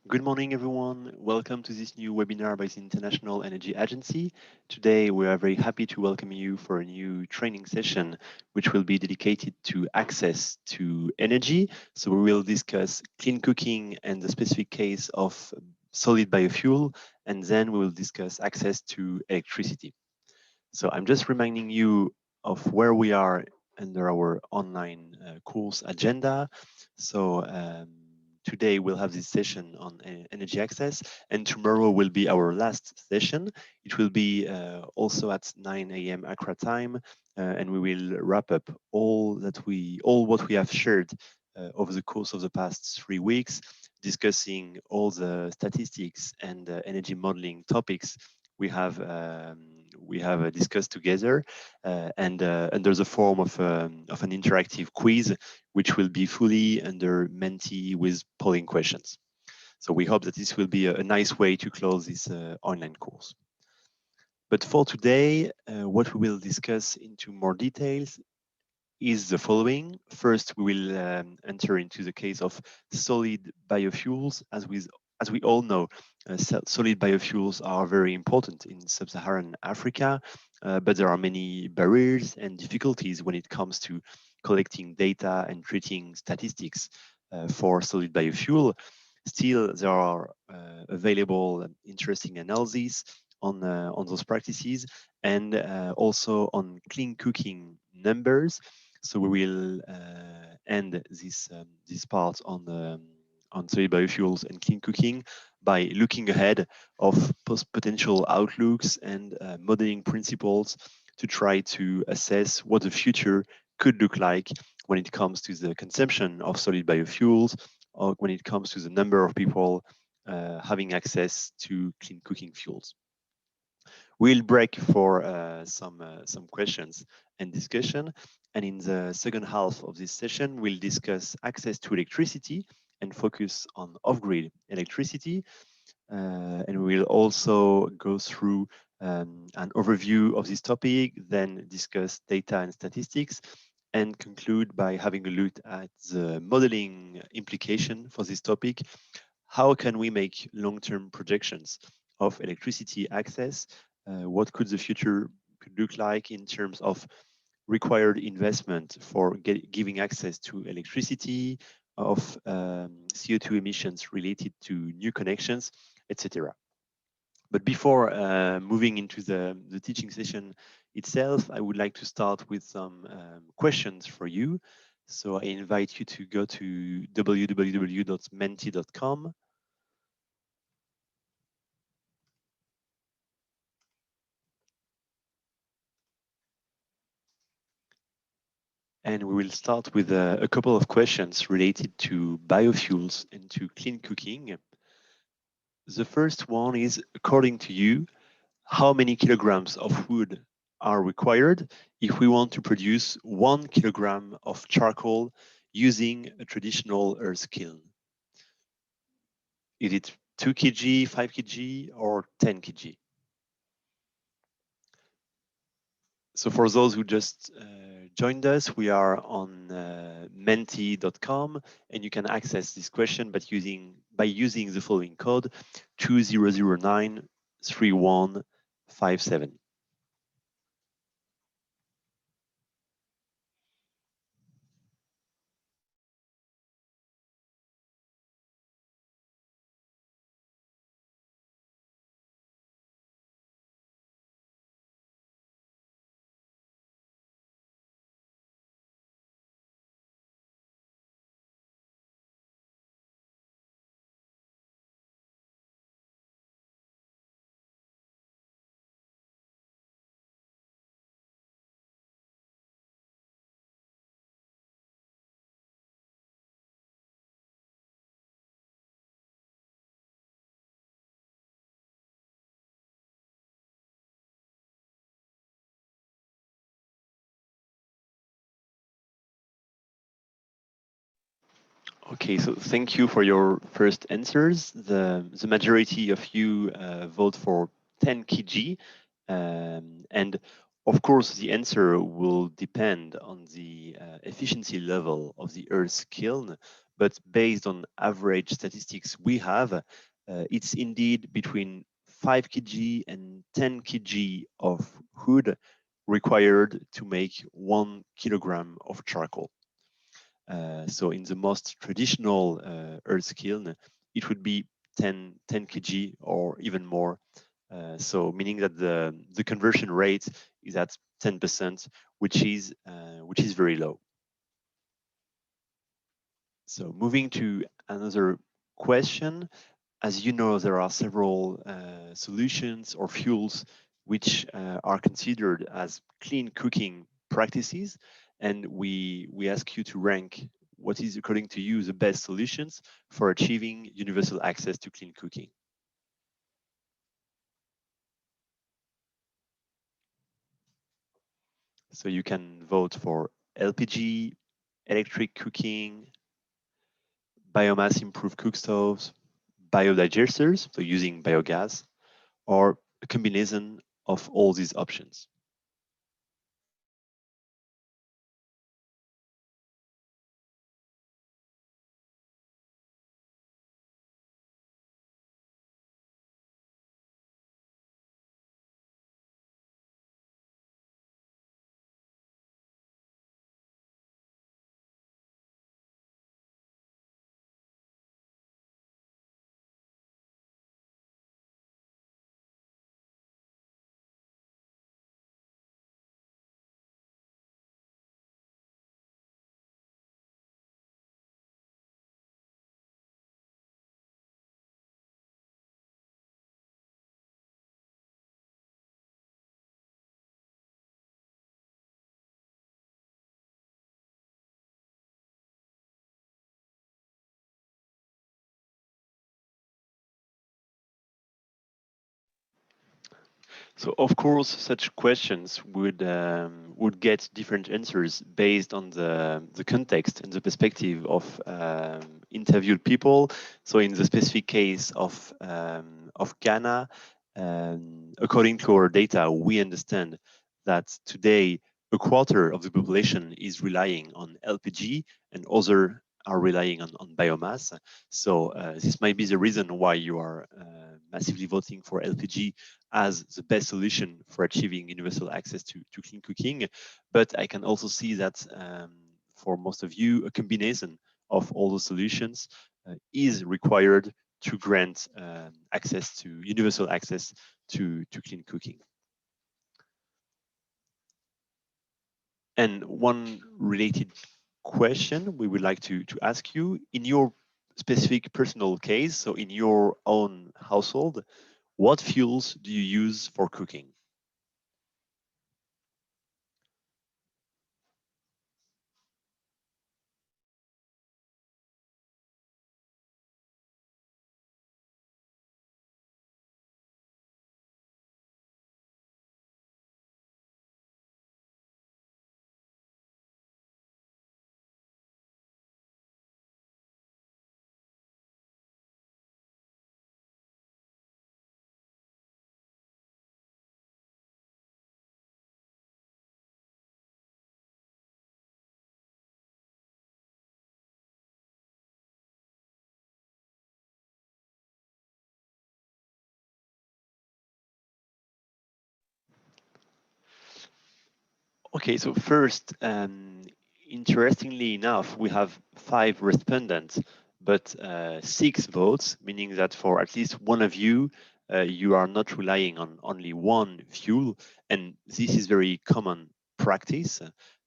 Good morning, everyone. Welcome to this new webinar by the International Energy Agency. Today, we are very happy to welcome you for a new training session, which will be dedicated to access to energy. So we will discuss clean cooking and the specific case of solid biofuel, and then we will discuss access to electricity. So I'm just reminding you of where we are under our online course agenda. So today we'll have this session on energy access, and tomorrow will be our last session. It will be also at 9 a.m. Accra time, and we will wrap up all what we have shared over the course of the past 3 weeks, discussing all the statistics and energy modeling topics we have discussed together, and under the form of an interactive quiz, which will be fully under Menti with polling questions. So we hope that this will be a nice way to close this online course. But for today, what we will discuss into more details is the following. First, we will enter into the case of solid biofuels. As we all know, solid biofuels are very important in sub-Saharan Africa, but there are many barriers and difficulties when it comes to collecting data and treating statistics for solid biofuel. Still, there are available interesting analyses on those practices, and also on clean cooking numbers. So we will end this part on solid biofuels and clean cooking by looking ahead of potential outlooks and modeling principles to try to assess what the future could look like when it comes to the consumption of solid biofuels, or when it comes to the number of people having access to clean cooking fuels. We'll break for some questions and discussion. And in the second half of this session, we'll discuss access to electricity and focus on off-grid electricity. And we'll also go through an overview of this topic, then discuss data and statistics, and conclude by having a look at the modeling implication for this topic. How can we make long-term projections of electricity access? What could the future could look like in terms of required investment for giving access to electricity, of CO2 emissions related to new connections, etc. But before moving into the teaching session itself, I would like to start with some questions for you. So I invite you to go to www.menti.com. And we will start with a couple of questions related to biofuels and to clean cooking. The first one is, according to you, how many kilograms of wood are required if we want to produce 1 kilogram of charcoal using a traditional earth kiln? Is it 2 kg, 5 kg, or 10 kg? So for those who just joined us, we are on menti.com, and you can access this question by using the following code 20093157. Okay, so thank you for your first answers. The majority of you vote for 10 kg, and of course the answer will depend on the efficiency level of the earth kiln. but based on average statistics we have, it's indeed between 5 kg and 10 kg of wood required to make 1 kilogram of charcoal. So in the most traditional earth kiln, it would be 10 kg or even more. So meaning that the conversion rate is at 10%, which is very low. So moving to another question, as you know, there are several solutions or fuels which are considered as clean cooking practices, and we ask you to rank what is, according to you, the best solutions for achieving universal access to clean cooking. So you can vote for LPG, electric cooking, biomass improved cook stoves, biodigesters, so using biogas, or a combination of all these options. So of course, such questions would get different answers based on the context and the perspective of interviewed people. So in the specific case of Ghana, according to our data, we understand that today a quarter of the population is relying on LPG and other are relying on biomass. So this might be the reason why you are massively voting for LPG as the best solution for achieving universal access to clean cooking. But I can also see that for most of you, a combination of all the solutions is required to grant access to universal access to clean cooking. And one related question we would like to ask you, in your specific personal case, so in your own household, what fuels do you use for cooking? Okay, so first, interestingly enough, we have 5 respondents, but 6 votes, meaning that for at least one of you, you are not relying on only one fuel, and this is very common practice.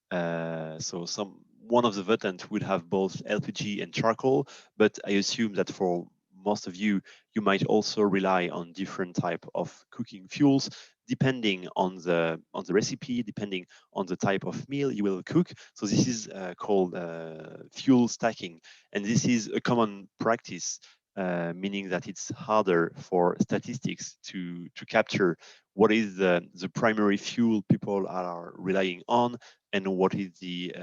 So one of the votants would have both LPG and charcoal, but I assume that for most of you, you might also rely on different type of cooking fuels, depending on the recipe, depending on the type of meal you will cook. So this is called fuel stacking, and this is a common practice, meaning that it's harder for statistics to capture what is the primary fuel people are relying on and what is the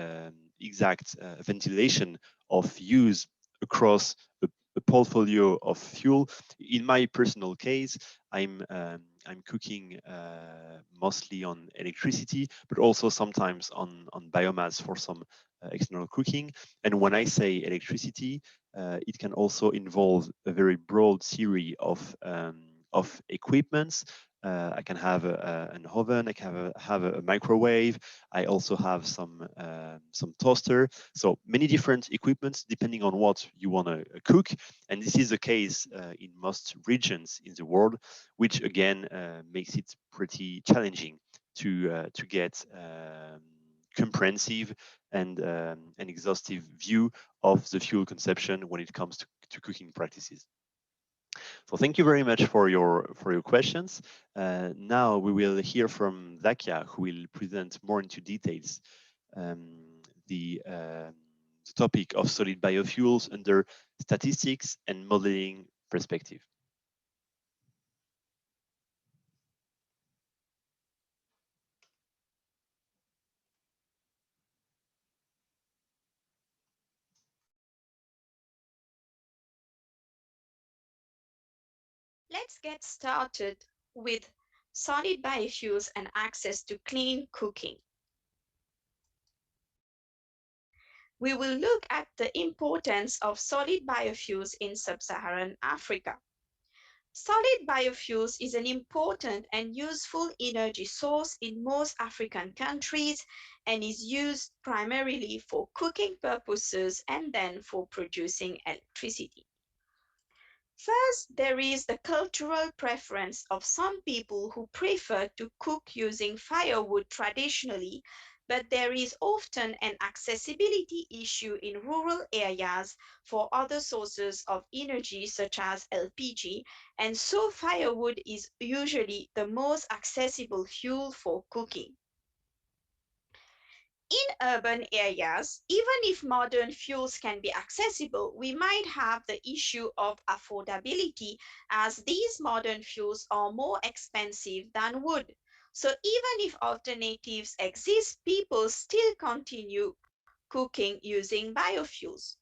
exact ventilation of use across a portfolio of fuel. In my personal case, cooking mostly on electricity, but also sometimes on biomass for some external cooking. And when I say electricity, it can also involve a very broad series of equipments. I can have an oven. I can have a microwave. I also have some toaster. So many different equipments depending on what you want to cook. And this is the case in most regions in the world, which again makes it pretty challenging to get comprehensive and an exhaustive view of the fuel consumption when it comes to cooking practices. So thank you very much for your questions. Now we will hear from Zakia, who will present more into details the topic of solid biofuels under statistics and modeling perspective. Let's get started with solid biofuels and access to clean cooking. We will look at the importance of solid biofuels in sub-Saharan Africa. Solid biofuels is an important and useful energy source in most African countries and is used primarily for cooking purposes and then for producing electricity. First, there is the cultural preference of some people who prefer to cook using firewood traditionally, but there is often an accessibility issue in rural areas for other sources of energy such as LPG, and so firewood is usually the most accessible fuel for cooking. In urban areas, even if modern fuels can be accessible, we might have the issue of affordability as these modern fuels are more expensive than wood. So even if alternatives exist, people still continue cooking using biofuels.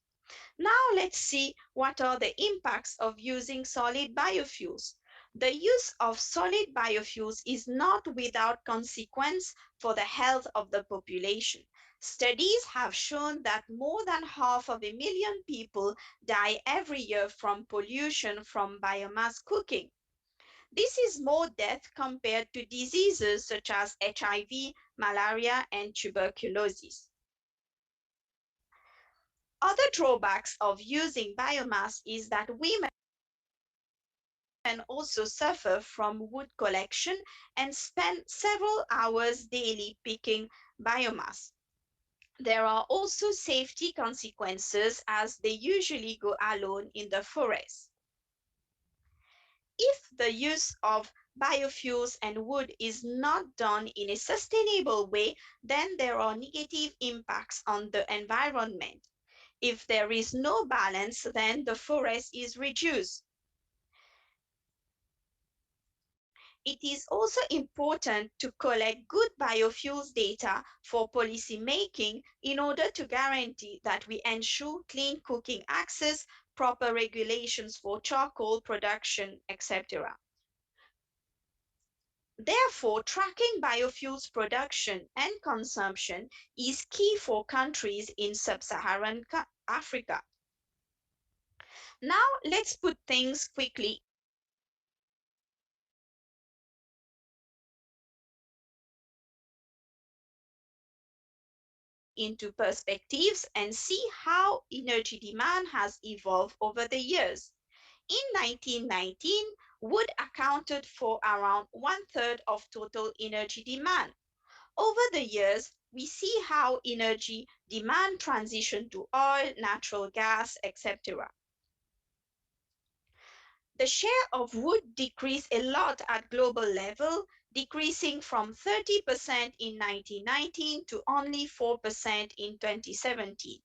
Now let's see what are the impacts of using solid biofuels. The use of solid biofuels is not without consequence for the health of the population. Studies have shown that more than 500,000 people die every year from pollution from biomass cooking. This is more death compared to diseases such as HIV, malaria, and tuberculosis. Other drawbacks of using biomass is that women also suffer from wood collection and spend several hours daily picking biomass. There are also safety consequences as they usually go alone in the forest. If the use of biofuels and wood is not done in a sustainable way, then there are negative impacts on the environment. If there is no balance, then the forest is reduced. It is also important to collect good biofuels data for policy making in order to guarantee that we ensure clean cooking access, proper regulations for charcoal production, etc. Therefore, tracking biofuels production and consumption is key for countries in sub-Saharan Africa. Now, let's put things quickly into perspectives and see how energy demand has evolved over the years. In 1919, wood accounted for around one-third of total energy demand. Over the years, we see how energy demand transitioned to oil, natural gas, etc. The share of wood decreased a lot at global level, decreasing from 30% in 1919 to only 4% in 2017.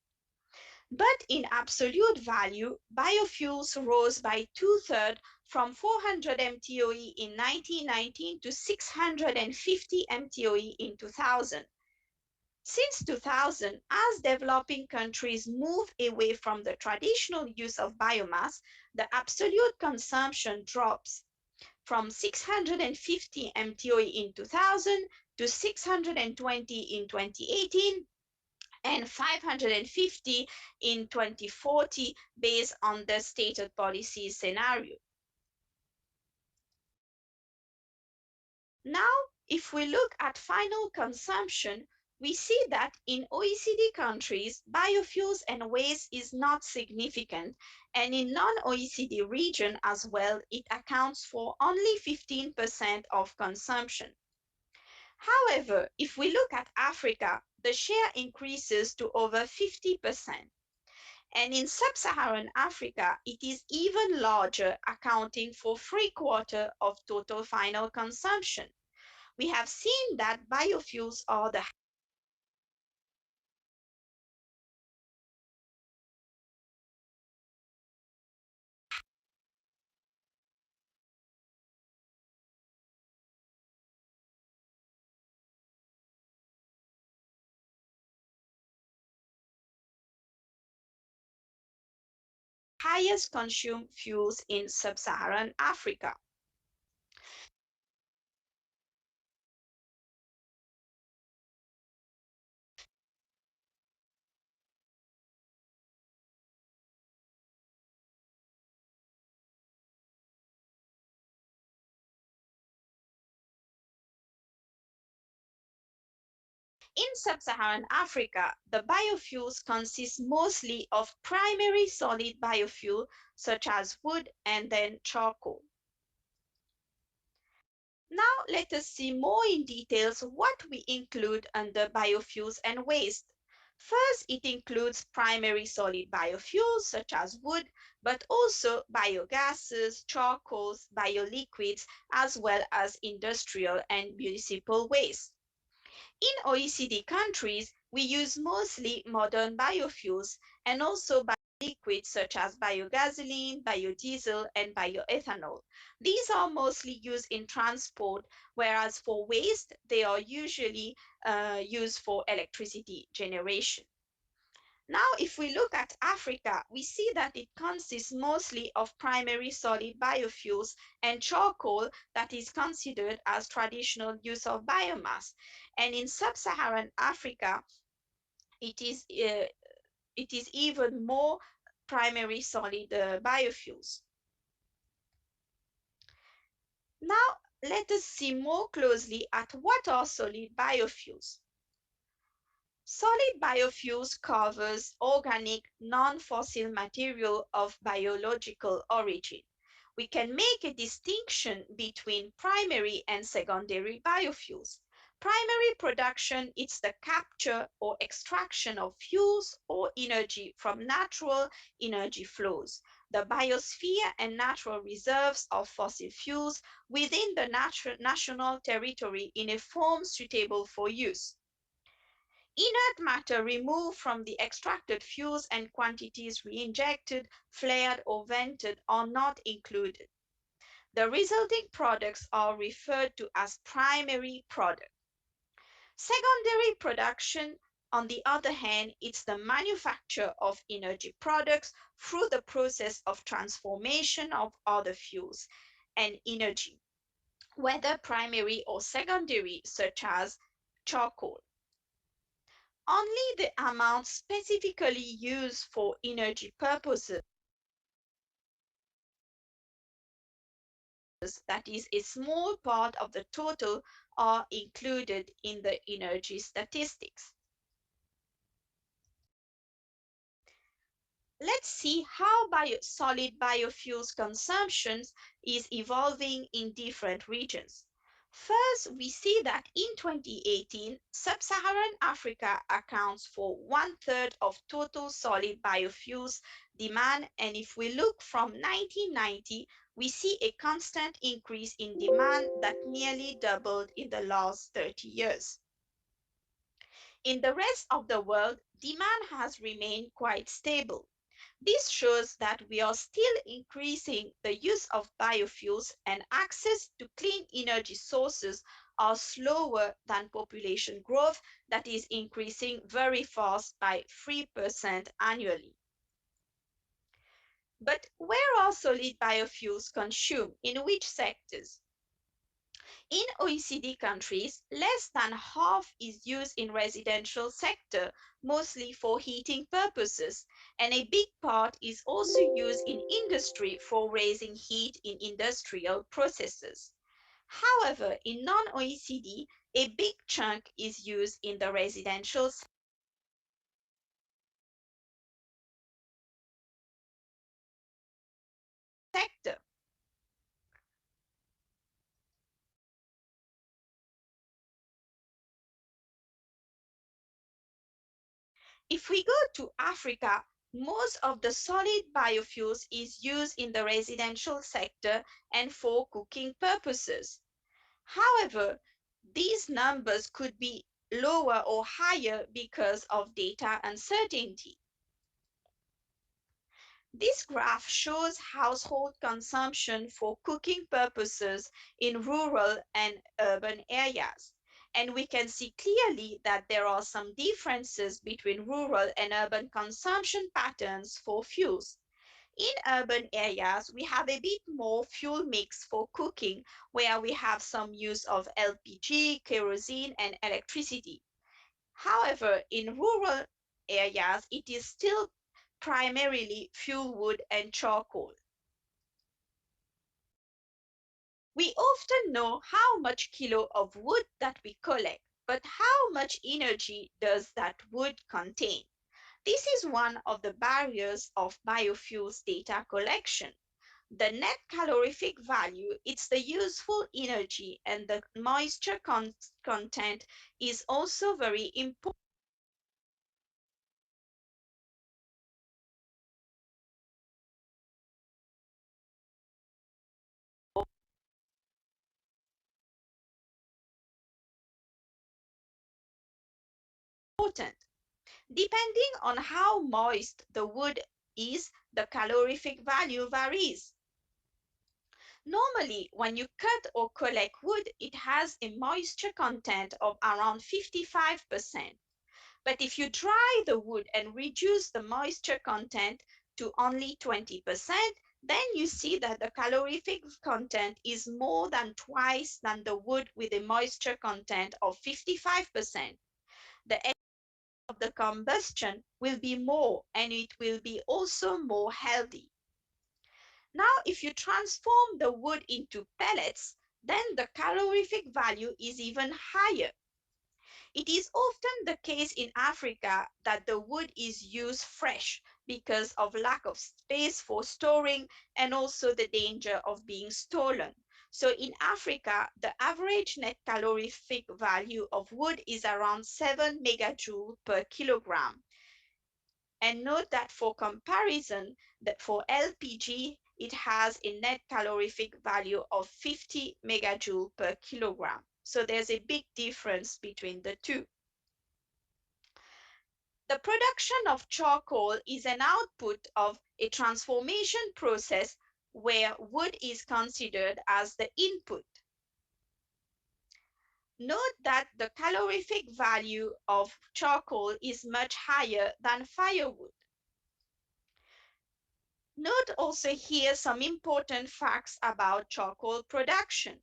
But in absolute value, biofuels rose by two-thirds from 400 mtoe in 1919 to 650 mtoe in 2000. Since 2000, as developing countries move away from the traditional use of biomass, the absolute consumption drops. from 650 MTOE in 2000 to 620 in 2018 and 550 in 2040 based on the stated policy scenario. Now, if we look at final consumption, we see that in OECD countries, biofuels and waste is not significant, and in non-OECD region as well, it accounts for only 15% of consumption. However, if we look at Africa, the share increases to over 50%. And in sub-Saharan Africa, it is even larger, accounting for 3/4 of total final consumption. We have seen that biofuels are the highest consumed fuels in sub-Saharan Africa. In sub-Saharan Africa, the biofuels consist mostly of primary solid biofuel such as wood and then charcoal. Now let us see more in details what we include under biofuels and waste. First, it includes primary solid biofuels such as wood, but also biogases, charcoals, bioliquids, as well as industrial and municipal waste. In OECD countries, we use mostly modern biofuels and also liquids such as biogasoline, biodiesel, and bioethanol. These are mostly used in transport, whereas for waste, they are usually used for electricity generation. Now, if we look at Africa, we see that it consists mostly of primary solid biofuels and charcoal that is considered as traditional use of biomass. And in sub-Saharan Africa, it is, uh, it is even more primary solid biofuels. Now, let us see more closely at what are solid biofuels. Solid biofuels covers organic, non-fossil material of biological origin. We can make a distinction between primary and secondary biofuels. Primary production is the capture or extraction of fuels or energy from natural energy flows, the biosphere and natural reserves of fossil fuels within the national territory in a form suitable for use. Inert matter removed from the extracted fuels and quantities reinjected, flared, or vented are not included. The resulting products are referred to as primary product. Secondary production, on the other hand, is the manufacture of energy products through the process of transformation of other fuels and energy, whether primary or secondary, such as charcoal. Only the amount specifically used for energy purposes, that is a small part of the total, are included in the energy statistics. Let's see how solid biofuels consumption is evolving in different regions. First, we see that in 2018, sub-Saharan Africa accounts for 1/3 of total solid biofuels demand, and if we look from 1990, we see a constant increase in demand that nearly doubled in the last 30 years. In the rest of the world, demand has remained quite stable. This shows that we are still increasing the use of biofuels, and access to clean energy sources are slower than population growth that is increasing very fast by 3% annually. But where are solid biofuels consumed? In which sectors? In OECD countries, less than half is used in residential sector, mostly for heating purposes, and a big part is also used in industry for raising heat in industrial processes. However, in non-OECD, a big chunk is used in the residential sector. If we go to Africa, most of the solid biofuels is used in the residential sector and for cooking purposes. However, these numbers could be lower or higher because of data uncertainty. This graph shows household consumption for cooking purposes in rural and urban areas. And we can see clearly that there are some differences between rural and urban consumption patterns for fuels. In urban areas, we have a bit more fuel mix for cooking, where we have some use of LPG, kerosene, and electricity. However, in rural areas, it is still primarily fuel wood and charcoal. We often know how much kilo of wood that we collect, but how much energy does that wood contain? This is one of the barriers of biofuels data collection. The net calorific value, it's the useful energy, and the moisture content is also very important. Depending on how moist the wood is, the calorific value varies. Normally, when you cut or collect wood, it has a moisture content of around 55%. But if you dry the wood and reduce the moisture content to only 20%, then you see that the calorific content is more than twice than the wood with a moisture content of 55%. The of the combustion will be more, and it will be also more healthy. Now, if you transform the wood into pellets, then the calorific value is even higher. It is often the case in Africa that the wood is used fresh because of lack of space for storing and also the danger of being stolen. So in Africa, the average net calorific value of wood is around 7 megajoule per kilogram. And note that for comparison, that for LPG, it has a net calorific value of 50 megajoule per kilogram. So there's a big difference between the two. The production of charcoal is an output of a transformation process where wood is considered as the input. Note that the calorific value of charcoal is much higher than firewood. Note also here some important facts about charcoal production.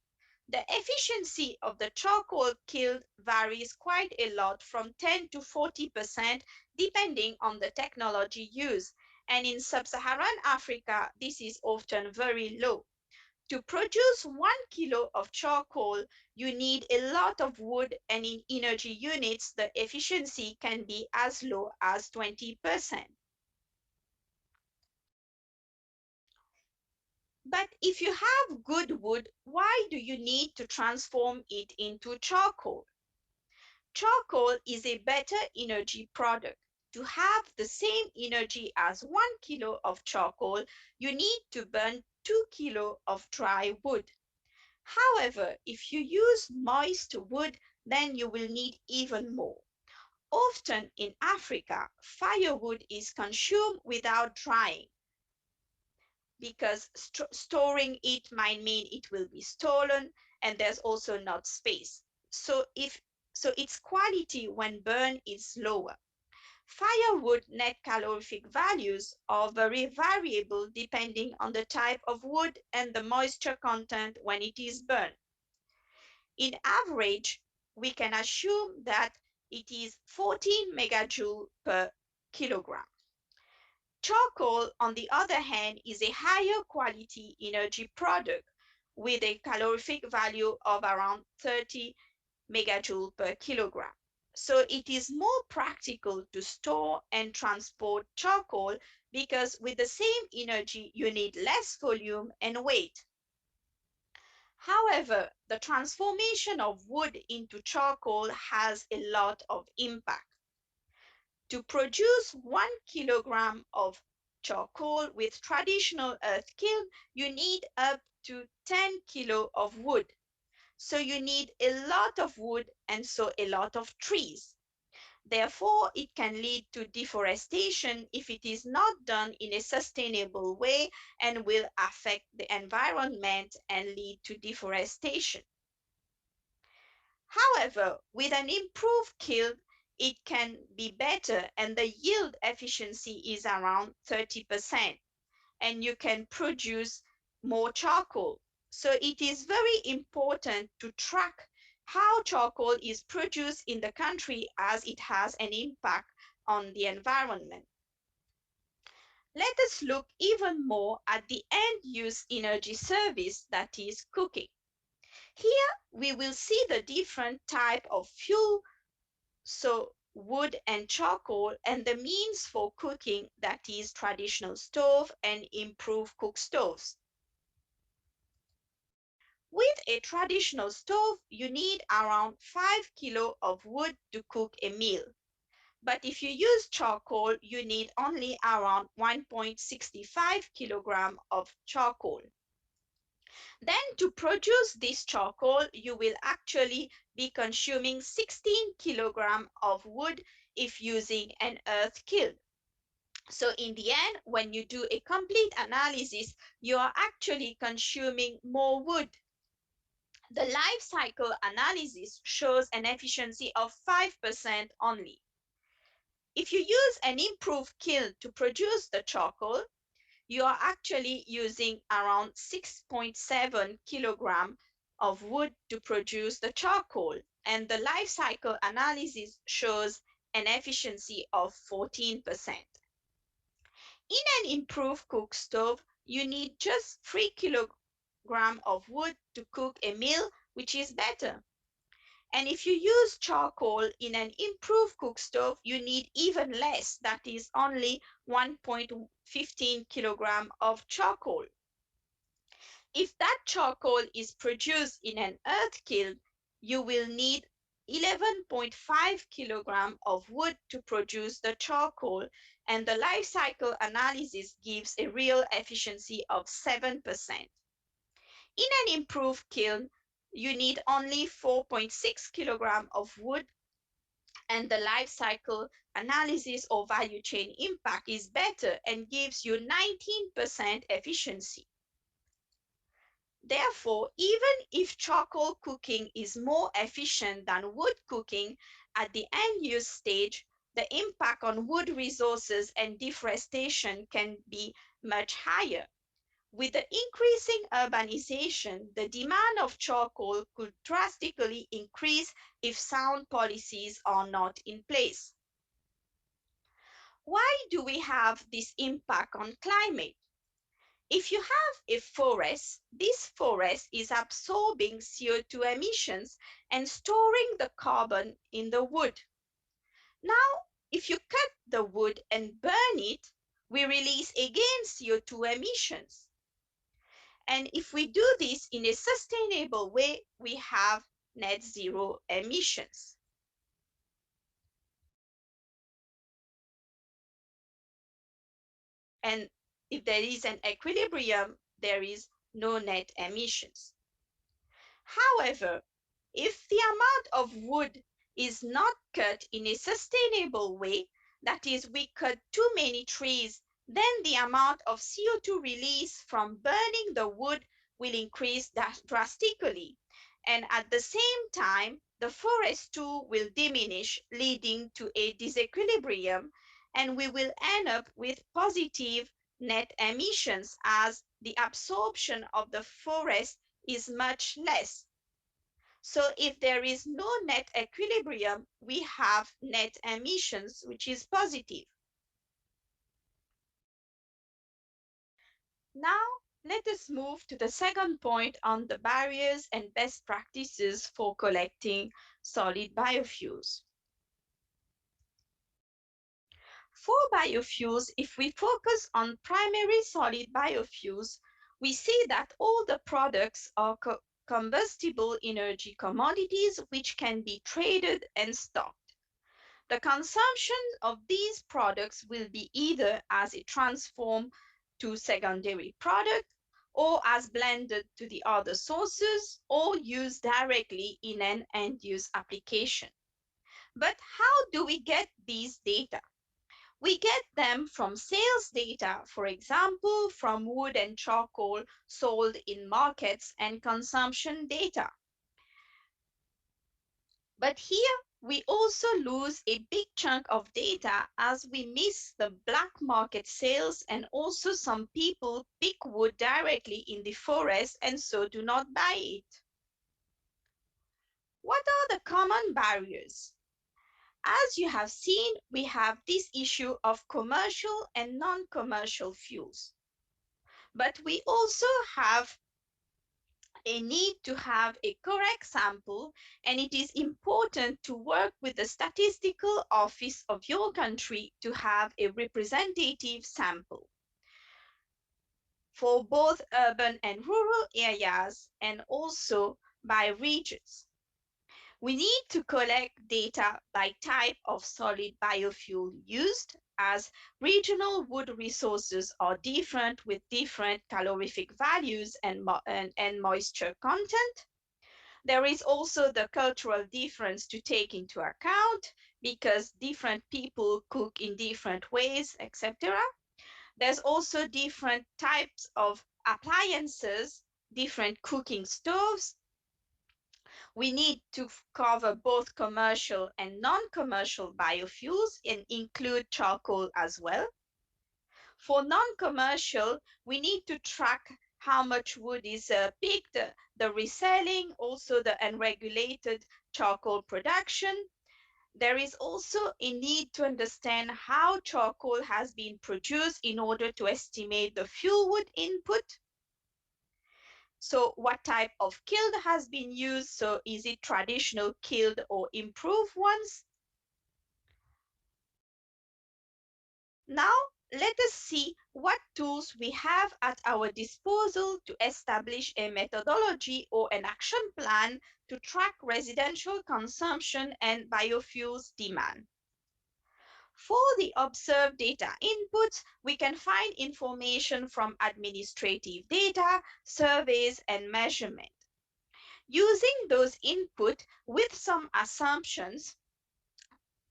The efficiency of the charcoal kiln varies quite a lot from 10 to 40% depending on the technology used. And in sub-Saharan Africa, this is often very low. To produce 1 kilo of charcoal, you need a lot of wood, and in energy units, the efficiency can be as low as 20%. But if you have good wood, why do you need to transform it into charcoal? Charcoal is a better energy product. To have the same energy as 1 kilo of charcoal, you need to burn 2 kilo of dry wood. However, if you use moist wood, then you will need even more. Often in Africa, firewood is consumed without drying because storing it might mean it will be stolen, and there's also not space. So its quality when burned is lower. Firewood net calorific values are very variable depending on the type of wood and the moisture content when it is burned. In average, we can assume that it is 14 megajoule per kilogram. Charcoal, on the other hand, is a higher quality energy product with a calorific value of around 30 megajoule per kilogram. So it is more practical to store and transport charcoal because with the same energy you need less volume and weight. However, the transformation of wood into charcoal has a lot of impact. To produce 1 kilogram of charcoal with traditional earth kiln, you need up to 10 kilo of wood. So you need a lot of wood and so a lot of trees. Therefore, it can lead to deforestation if it is not done in a sustainable way and will affect the environment and lead to deforestation. However, with an improved kiln, it can be better and the yield efficiency is around 30% and you can produce more charcoal. So it is very important to track how charcoal is produced in the country as it has an impact on the environment. Let us look even more at the end use energy service that is cooking. Here we will see the different type of fuel, so wood and charcoal, and the means for cooking that is traditional stove and improved cook stoves. With a traditional stove, you need around 5 kilo of wood to cook a meal. But if you use charcoal, you need only around 1.65 kilogram of charcoal. Then to produce this charcoal, you will actually be consuming 16 kilogram of wood if using an earth kiln. So in the end, when you do a complete analysis, you are actually consuming more wood. The life cycle analysis shows an efficiency of 5% only. If you use an improved kiln to produce the charcoal, you are actually using around 6.7 kilogram of wood to produce the charcoal, and the life cycle analysis shows an efficiency of 14%. In an improved cook stove, you need just 3 kilogram of wood to cook a meal, which is better. And if you use charcoal in an improved cook stove, you need even less, that is only 1.15 kilogram of charcoal. If that charcoal is produced in an earth kiln, you will need 11.5 kilogram of wood to produce the charcoal, and the life cycle analysis gives a real efficiency of 7%. In an improved kiln, you need only 4.6 kilogram of wood, and the life cycle analysis or value chain impact is better and gives you 19% efficiency. Therefore, even if charcoal cooking is more efficient than wood cooking at the end use stage, the impact on wood resources and deforestation can be much higher. With the increasing urbanization, the demand of charcoal could drastically increase if sound policies are not in place. Why do we have this impact on climate? If you have a forest, this forest is absorbing CO2 emissions and storing the carbon in the wood. Now, if you cut the wood and burn it, we release again CO2 emissions. And if we do this in a sustainable way, we have net zero emissions. And if there is an equilibrium, there is no net emissions. However, if the amount of wood is not cut in a sustainable way, that is, we cut too many trees, then the amount of CO2 release from burning the wood will increase drastically. And at the same time, the forest too will diminish, leading to a disequilibrium, and we will end up with positive net emissions as the absorption of the forest is much less. So if there is no net equilibrium, we have net emissions, which is positive. Now, let us move to the second point on the barriers and best practices for collecting solid biofuels. For biofuels, if we focus on primary solid biofuels, we see that all the products are combustible energy commodities which can be traded and stocked. The consumption of these products will be either as a transform to secondary product or as blended to the other sources or used directly in an end-use application. But how do we get these data? We get them from sales data, for example, from wood and charcoal sold in markets and consumption data. But here we also lose a big chunk of data as we miss the black market sales and also some people pick wood directly in the forest and so do not buy it. What are the common barriers? As you have seen, we have this issue of commercial and non-commercial fuels. But we also have a need to have a correct sample, and it is important to work with the statistical office of your country to have a representative sample for both urban and rural areas and also by regions. We need to collect data by type of solid biofuel used, as regional wood resources are different with different calorific values and moisture content. There is also the cultural difference to take into account because different people cook in different ways, etc. There's also different types of appliances, different cooking stoves. We need to cover both commercial and non-commercial biofuels and include charcoal as well. For non-commercial, we need to track how much wood is picked, the reselling, also the unregulated charcoal production. There is also a need to understand how charcoal has been produced in order to estimate the fuel wood input. So what type of kiln has been used? So is it traditional kiln or improved ones? Now let us see what tools we have at our disposal to establish a methodology or an action plan to track residential consumption and biofuels demand. For the observed data inputs, we can find information from administrative data, surveys, and measurement. Using those input with some assumptions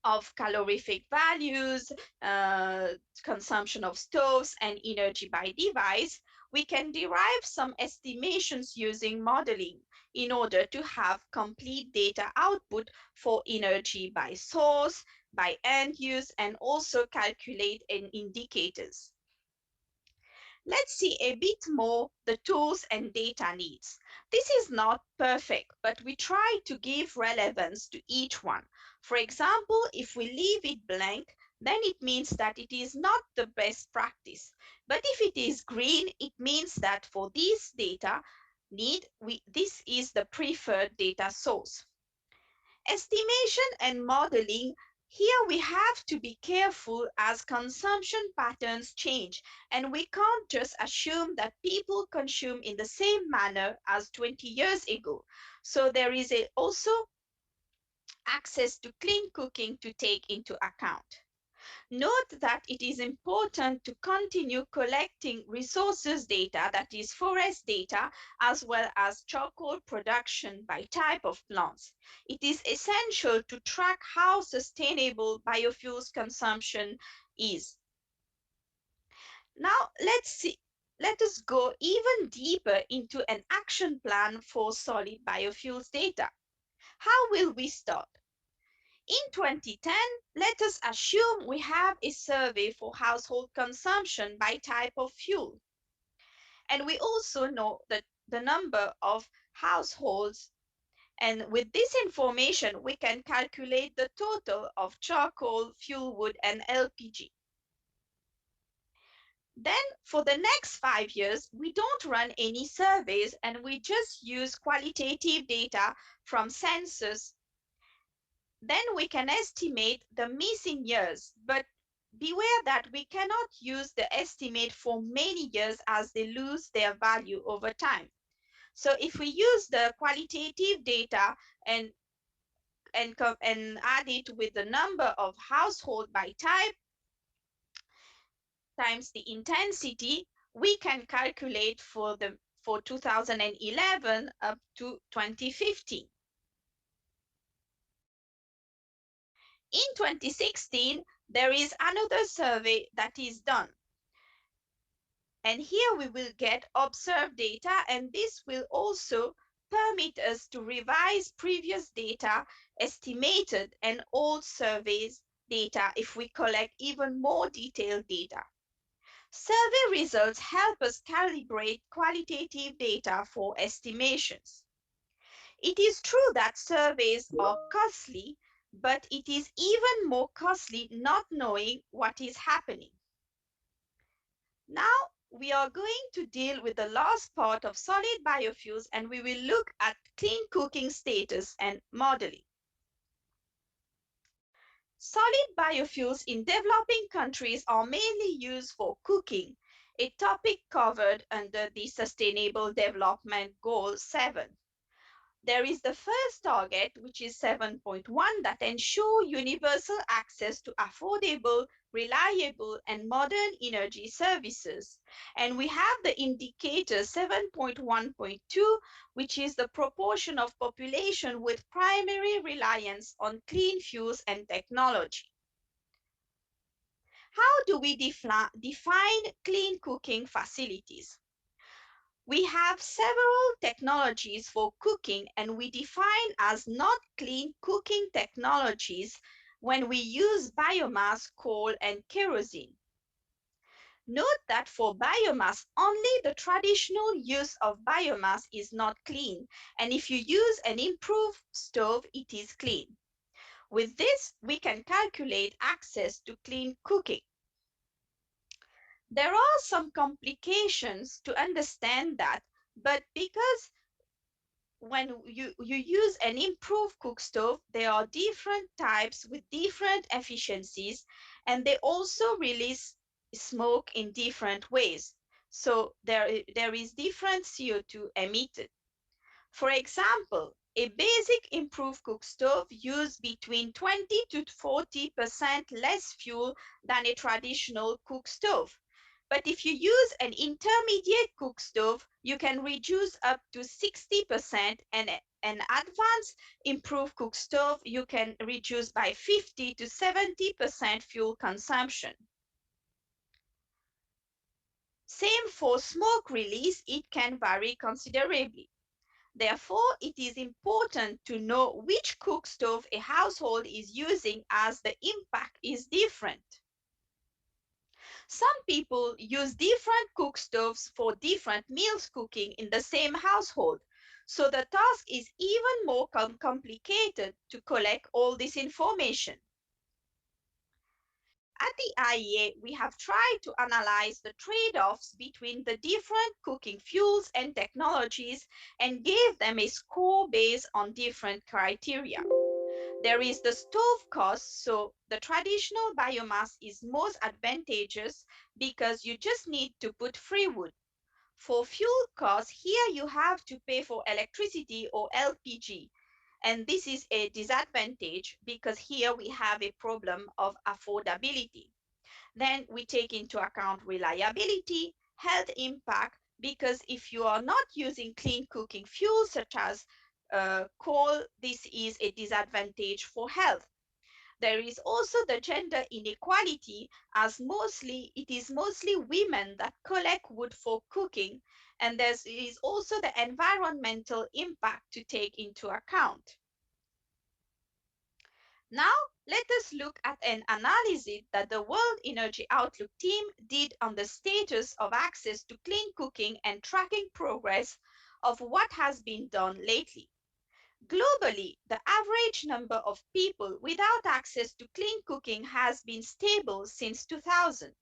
of calorific values, consumption of stoves, and energy by device, we can derive some estimations using modeling in order to have complete data output for energy by source, by end use, and also calculate indicators. Let's see a bit more the tools and data needs. This is not perfect, but we try to give relevance to each one. For example, if we leave it blank, then it means that it is not the best practice. But if it is green, it means that for this data this is the preferred data source. Estimation and modeling. Here we have to be careful as consumption patterns change, and we can't just assume that people consume in the same manner as 20 years ago. So there is also access to clean cooking to take into account. Note that it is important to continue collecting resources data, that is forest data, as well as charcoal production by type of plants. It is essential to track how sustainable biofuels consumption is. Now let us go even deeper into an action plan for solid biofuels data. How will we start? In 2010, let us assume we have a survey for household consumption by type of fuel. And we also know that the number of households. And with this information, we can calculate the total of charcoal, fuel wood, and LPG. Then for the next 5 years, we don't run any surveys and we just use qualitative data from census. Then we can estimate the missing years, but beware that we cannot use the estimate for many years as they lose their value over time. So if we use the qualitative data and add it with the number of household by type times the intensity, we can calculate for 2011 up to 2015. In 2016, there is another survey that is done. And here we will get observed data, and this will also permit us to revise previous data, estimated and old surveys data if we collect even more detailed data. Survey results help us calibrate qualitative data for estimations. It is true that surveys are costly, but it is even more costly not knowing what is happening. Now we are going to deal with the last part of solid biofuels, and we will look at clean cooking status and modeling. Solid biofuels in developing countries are mainly used for cooking, a topic covered under the Sustainable Development Goal 7. There is the first target, which is 7.1, that ensure universal access to affordable, reliable, and modern energy services. And we have the indicator 7.1.2, which is the proportion of population with primary reliance on clean fuels and technology. How do we define clean cooking facilities? We have several technologies for cooking, and we define as not clean cooking technologies when we use biomass, coal, and kerosene. Note that for biomass, only the traditional use of biomass is not clean, and if you use an improved stove, it is clean. With this, we can calculate access to clean cooking. There are some complications to understand that, but because when you use an improved cook stove, there are different types with different efficiencies, and they also release smoke in different ways. So there is different CO2 emitted. For example, a basic improved cook stove uses between 20 to 40% less fuel than a traditional cook stove. But if you use an intermediate cook stove, you can reduce up to 60%, and an advanced improved cook stove, you can reduce by 50 to 70% fuel consumption. Same for smoke release, it can vary considerably. Therefore, it is important to know which cook stove a household is using, as the impact is different. Some people use different cook stoves for different meals cooking in the same household, so the task is even more complicated to collect all this information. At the IEA, we have tried to analyze the trade-offs between the different cooking fuels and technologies and gave them a score based on different criteria. There is the stove cost, so the traditional biomass is most advantageous because you just need to put free wood. For fuel costs, here you have to pay for electricity or LPG, and this is a disadvantage because here we have a problem of affordability. Then we take into account reliability, health impact, because if you are not using clean cooking fuels such as coal, this is a disadvantage for health. There is also the gender inequality, as it is mostly women that collect wood for cooking, and there is also the environmental impact to take into account. Now, let us look at an analysis that the World Energy Outlook team did on the status of access to clean cooking and tracking progress of what has been done lately. Globally, the average number of people without access to clean cooking has been stable since 2000.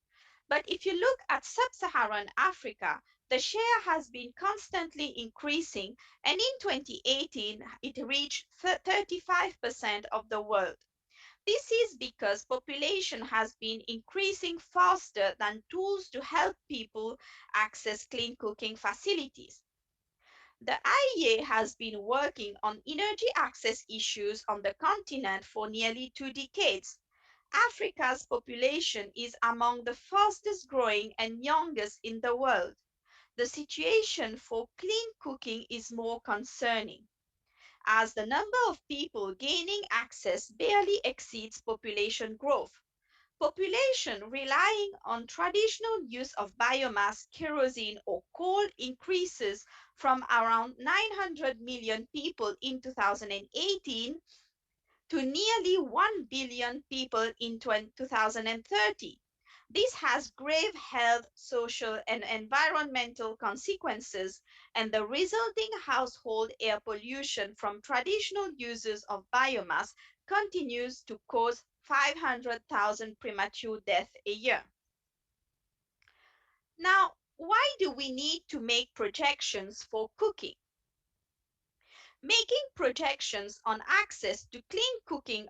But if you look at sub-Saharan Africa, the share has been constantly increasing, and in 2018 it reached 35% of the world. This is because population has been increasing faster than tools to help people access clean cooking facilities. The IEA has been working on energy access issues on the continent for nearly 2 decades. Africa's population is among the fastest growing and youngest in the world. The situation for clean cooking is more concerning, as the number of people gaining access barely exceeds population growth. Population relying on traditional use of biomass, kerosene, or coal increases from around 900 million people in 2018 to nearly 1 billion people in 2030. This has grave health, social, and environmental consequences, and the resulting household air pollution from traditional uses of biomass continues to cause 500,000 premature deaths a year. Now, why do we need to make projections for cooking? Making projections on access to clean cooking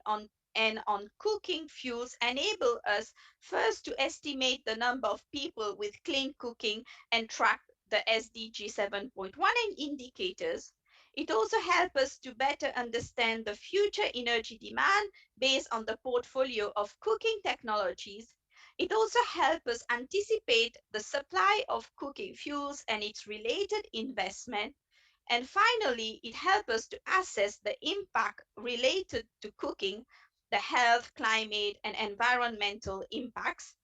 and on cooking fuels enable us first to estimate the number of people with clean cooking and track the SDG 7.1 indicators. It also helps us to better understand the future energy demand based on the portfolio of cooking technologies. It also helps us anticipate the supply of cooking fuels and its related investment. And finally, it helps us to assess the impact related to cooking, the health, climate, and environmental impacts.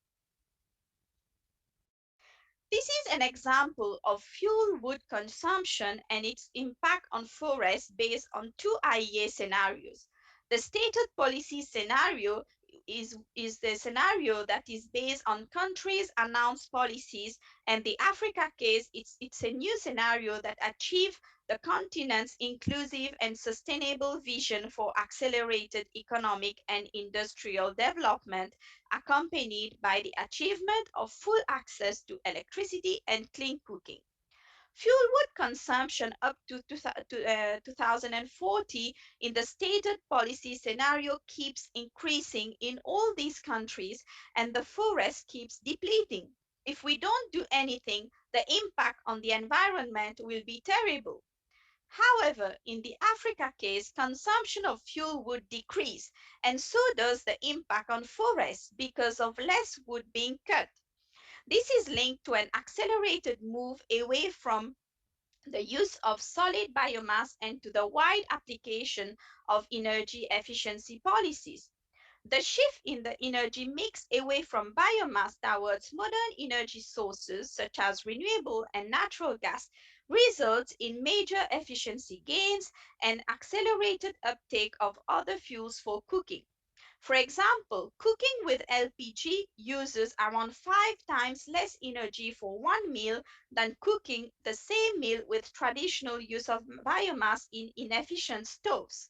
This is an example of fuel wood consumption and its impact on forests based on two IEA scenarios. The stated policy scenario is the scenario that is based on countries' announced policies, and the Africa case, it's a new scenario that achieves the continent's inclusive and sustainable vision for accelerated economic and industrial development, accompanied by the achievement of full access to electricity and clean cooking. Fuel wood consumption up to 2040 in the stated policy scenario keeps increasing in all these countries, and the forest keeps depleting. If we don't do anything, the impact on the environment will be terrible. However, in the Africa case, consumption of fuel would decrease, and so does the impact on forests because of less wood being cut. This is linked to an accelerated move away from the use of solid biomass and to the wide application of energy efficiency policies. The shift in the energy mix away from biomass towards modern energy sources such as renewable and natural gas results in major efficiency gains and accelerated uptake of other fuels for cooking. For example, cooking with LPG uses around 5 times less energy for one meal than cooking the same meal with traditional use of biomass in inefficient stoves.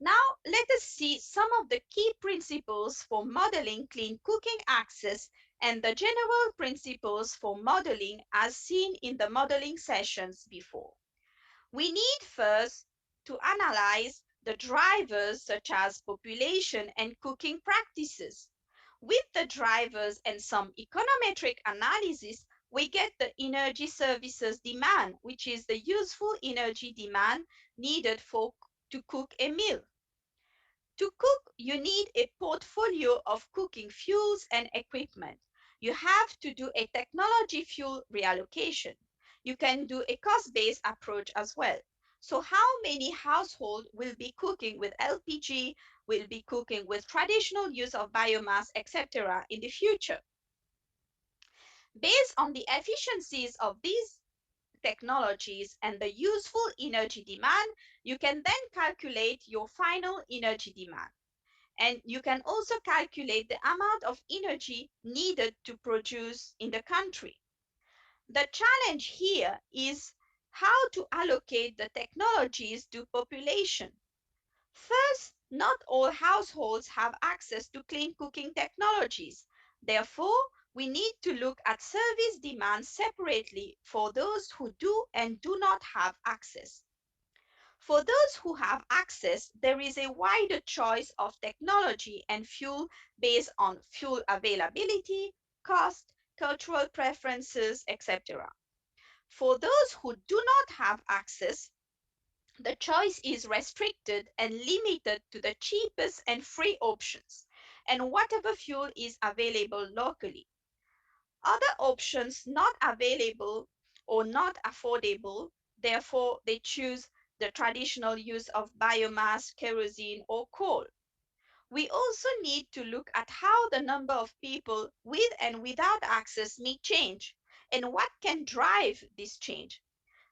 Now, let us see some of the key principles for modeling clean cooking access and the general principles for modeling as seen in the modeling sessions before. We need first to analyze the drivers such as population and cooking practices. With the drivers and some econometric analysis, we get the energy services demand, which is the useful energy demand needed to cook a meal. To cook, you need a portfolio of cooking fuels and equipment. You have to do a technology fuel reallocation. You can do a cost-based approach as well. So how many households will be cooking with LPG, will be cooking with traditional use of biomass, etc. in the future? Based on the efficiencies of these technologies and the useful energy demand, you can then calculate your final energy demand. And you can also calculate the amount of energy needed to produce in the country. The challenge here is how to allocate the technologies to population. First, not all households have access to clean cooking technologies. Therefore, we need to look at service demand separately for those who do and do not have access. For those who have access, there is a wider choice of technology and fuel based on fuel availability, cost, cultural preferences, etc. For those who do not have access, the choice is restricted and limited to the cheapest and free options and whatever fuel is available locally. Other options not available or not affordable, therefore they choose the traditional use of biomass, kerosene, or coal. We also need to look at how the number of people with and without access may change and what can drive this change.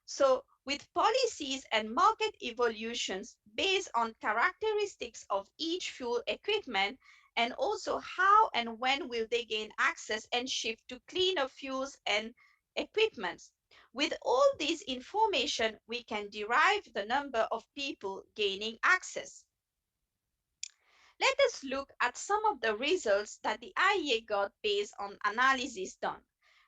So, with policies and market evolutions based on characteristics of each fuel equipment, and also how and when will they gain access and shift to cleaner fuels and equipments. With all this information, we can derive the number of people gaining access. Let us look at some of the results that the IEA got based on analysis done.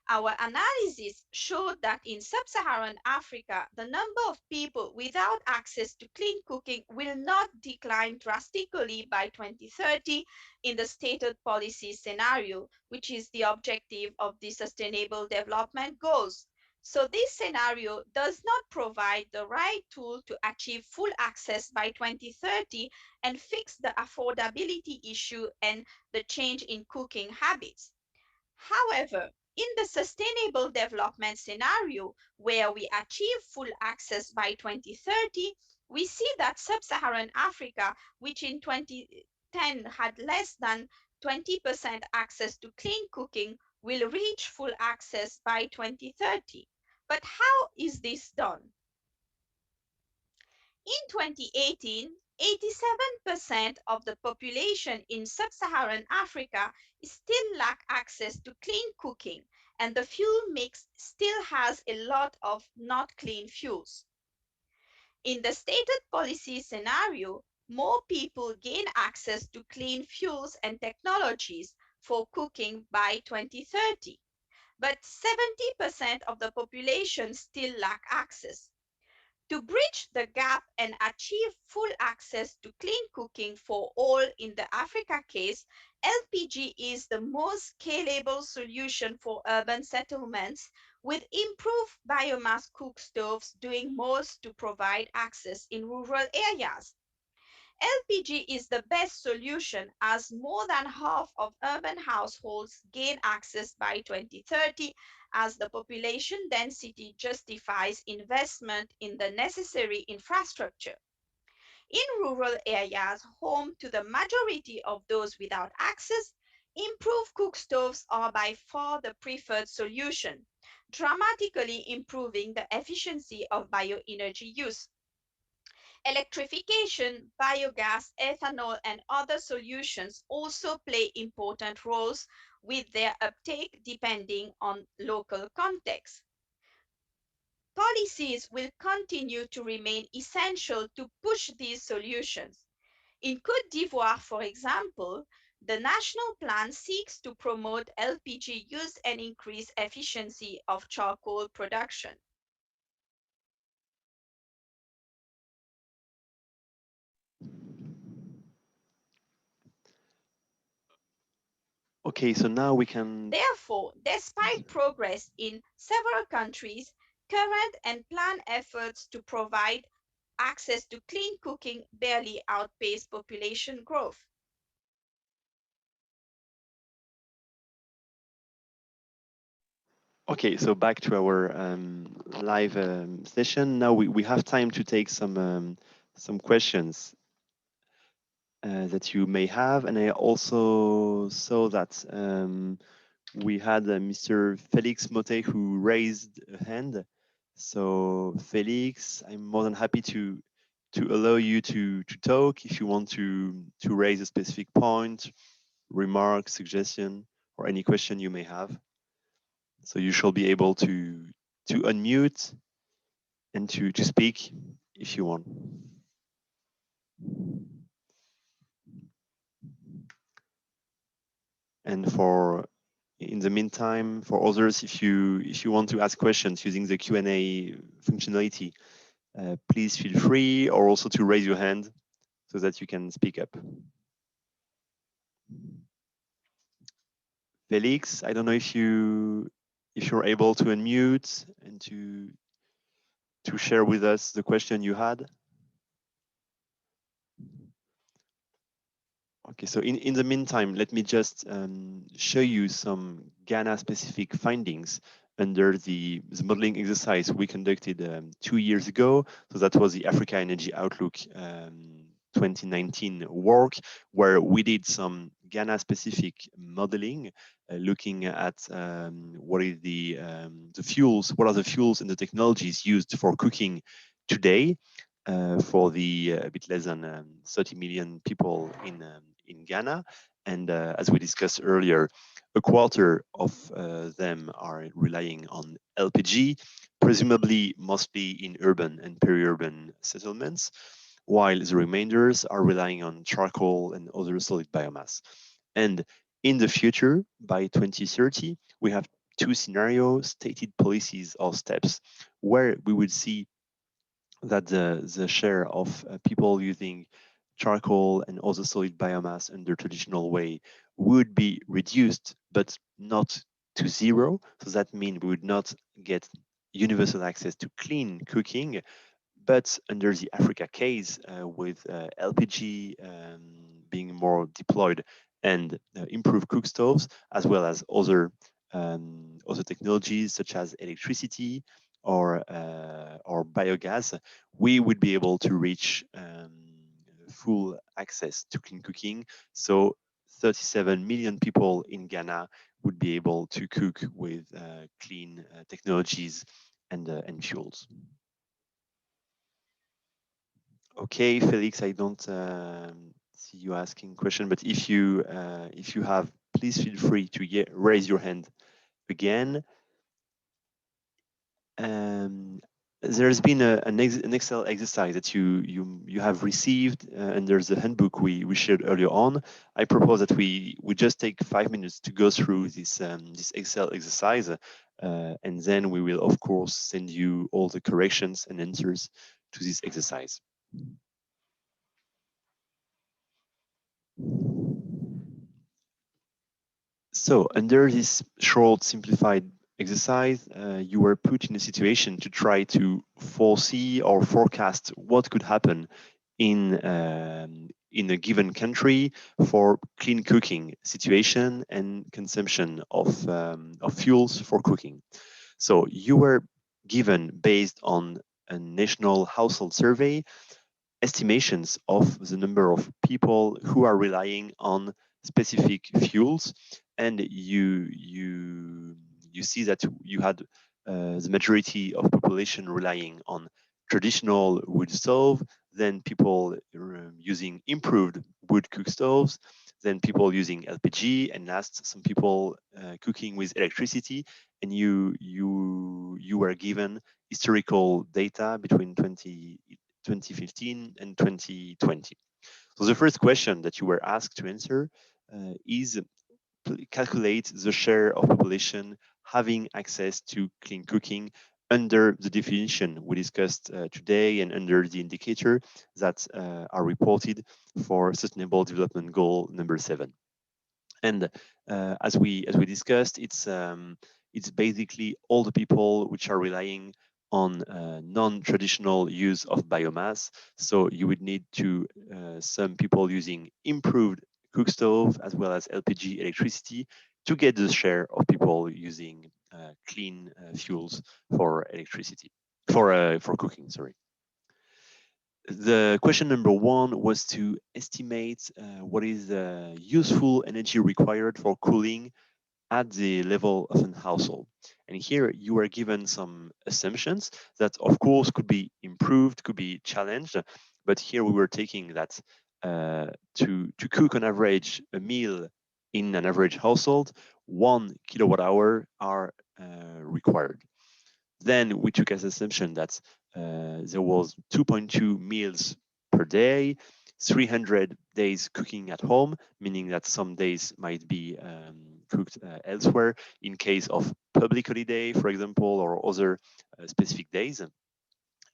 Our analysis showed that in sub-Saharan Africa, the number of people without access to clean cooking will not decline drastically by 2030 in the stated policy scenario, which is the objective of the Sustainable Development Goals. So this scenario does not provide the right tool to achieve full access by 2030 and fix the affordability issue and the change in cooking habits. However, in the sustainable development scenario where we achieve full access by 2030, we see that sub-Saharan Africa, which in 2010 had less than 20% access to clean cooking, will reach full access by 2030. But how is this done? In 2018, 87% of the population in sub-Saharan Africa still lack access to clean cooking, and the fuel mix still has a lot of not clean fuels. In the stated policy scenario, more people gain access to clean fuels and technologies for cooking by 2030, but 70% of the population still lack access. To bridge the gap and achieve full access to clean cooking for all in the Africa case, LPG is the most scalable solution for urban settlements, with improved biomass cook stoves doing most to provide access in rural areas. LPG is the best solution as more than half of urban households gain access by 2030 as the population density justifies investment in the necessary infrastructure. In rural areas home to the majority of those without access, improved cook stoves are by far the preferred solution, dramatically improving the efficiency of bioenergy use. Electrification, biogas, ethanol, and other solutions also play important roles with their uptake depending on local context. Policies will continue to remain essential to push these solutions. In Côte d'Ivoire, for example, the national plan seeks to promote LPG use and increase efficiency of charcoal production. Okay, so now we can. Therefore, despite progress in several countries, current and planned efforts to provide access to clean cooking barely outpace population growth. Okay, so back to our live session. Now we have time to take some questions that you may have, and I also saw that we had Mr. Felix Motet who raised a hand. So Felix, I'm more than happy to allow you to talk if you want to raise a specific point, remark, suggestion, or any question you may have. So you shall be able to unmute and to speak if you want. And for in the meantime, for others, if you want to ask questions using the Q&A functionality, please feel free, or also to raise your hand so that you can speak up. Felix, I don't know if you're able to unmute and to share with us the question you had. Okay, so in the meantime, let me just show you some Ghana-specific findings under the modeling exercise we conducted 2 years ago. So that was the Africa Energy Outlook 2019 work, where we did some Ghana-specific modeling, looking at what is the fuels, what are the fuels and the technologies used for cooking today, for the a bit less than 30 million people in Ghana. And as we discussed earlier, a quarter of them are relying on LPG, presumably mostly in urban and peri-urban settlements, while the remainders are relying on charcoal and other solid biomass. And in the future, by 2030, we have two scenarios, stated policies or steps, where we would see that the share of people using charcoal and other solid biomass in their traditional way would be reduced, but not to zero. So that means we would not get universal access to clean cooking, but under the Africa case, with LPG being more deployed and improved cook stoves, as well as other technologies such as electricity or biogas, we would be able to reach full access to clean cooking. So 37 million people in Ghana would be able to cook with clean technologies and fuels. Okay, Felix, I don't see you asking question, but if you have, please feel free to raise your hand again. Um, there's been an Excel exercise that you have received, and there's a handbook we shared earlier on. I propose that we just take 5 minutes to go through this Excel exercise, and then we will of course send you all the corrections and answers to this exercise. So under this short simplified exercise, you were put in a situation to try to foresee or forecast what could happen in a given country for clean cooking situation and consumption of fuels for cooking. So you were given, based on a national household survey, estimations of the number of people who are relying on specific fuels, and you see that you had the majority of population relying on traditional wood stove, then people using improved wood cook stoves, then people using LPG, and last some people cooking with electricity. And you were given historical data between 2015 and 2020. So the first question that you were asked to answer is calculate the share of population having access to clean cooking under the definition we discussed today, and under the indicator that are reported for Sustainable Development Goal number 7. And as we discussed, it's basically all the people which are relying on non-traditional use of biomass. So you would need to some people using improved cook stove as well as LPG electricity to get the share of people using clean fuels for electricity, for cooking. Sorry. The question number 1 was to estimate what is the useful energy required for cooling at the level of an household. And here you are given some assumptions that, of course, could be improved, could be challenged. But here we were taking that to cook on average a meal in an average household, 1 kilowatt hour are required. Then we took as assumption that there was 2.2 meals per day, 300 days cooking at home, meaning that some days might be cooked elsewhere in case of public holiday, for example, or other specific days,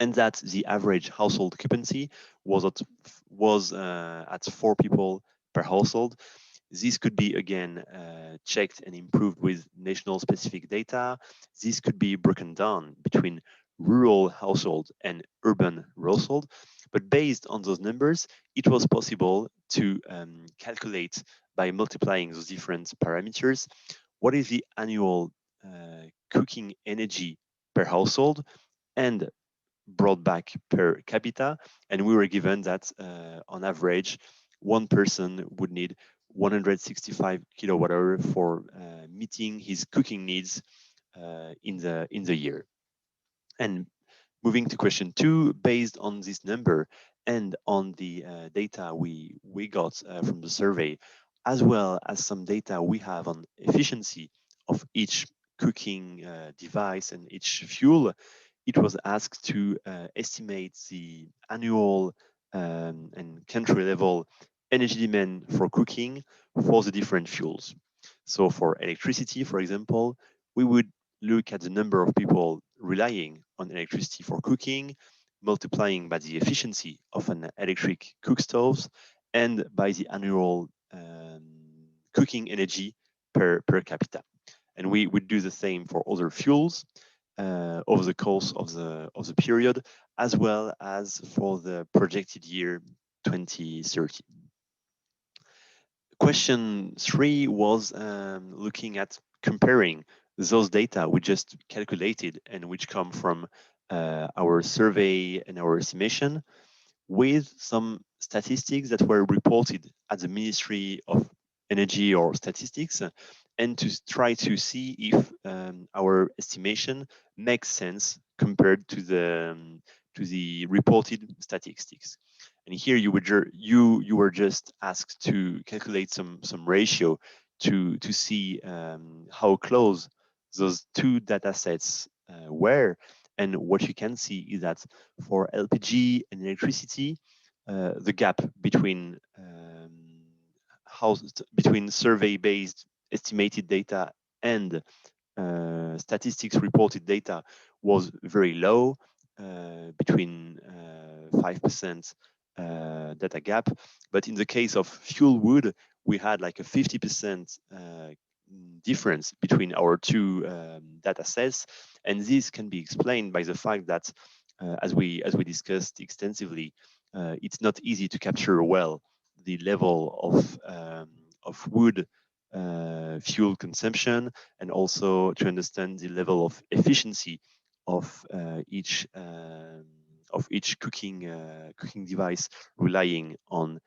and that the average household occupancy was at 4 people per household. This could be again checked and improved with national specific data. This could be broken down between rural household and urban household. But based on those numbers, it was possible to calculate by multiplying those different parameters what is the annual cooking energy per household and brought back per capita, and we were given that on average, one person would need 165 kilowatt hour for meeting his cooking needs in the year. And moving to question 2, based on this number and on the data we got from the survey, as well as some data we have on efficiency of each cooking device and each fuel, it was asked to estimate the annual and country level energy demand for cooking for the different fuels. So for electricity, for example, we would look at the number of people relying on electricity for cooking, multiplying by the efficiency of an electric cook stove, and by the annual cooking energy per capita. And we would do the same for other fuels over the course of the period, as well as for the projected year 2030. Question 3 was looking at comparing those data we just calculated and which come from our survey and our estimation with some statistics that were reported at the Ministry of Energy or Statistics, and to try to see if our estimation makes sense compared to the reported statistics. And here you were just asked to calculate some ratio to see how close those two data sets were. And what you can see is that for LPG and electricity, the gap between survey-based estimated data and statistics reported data was very low, between 5% data gap. But in the case of fuel wood, we had like a 50% difference between our two data sets, and this can be explained by the fact that, as we discussed extensively, it's not easy to capture well the level of wood fuel consumption, and also to understand the level of efficiency of each cooking device relying on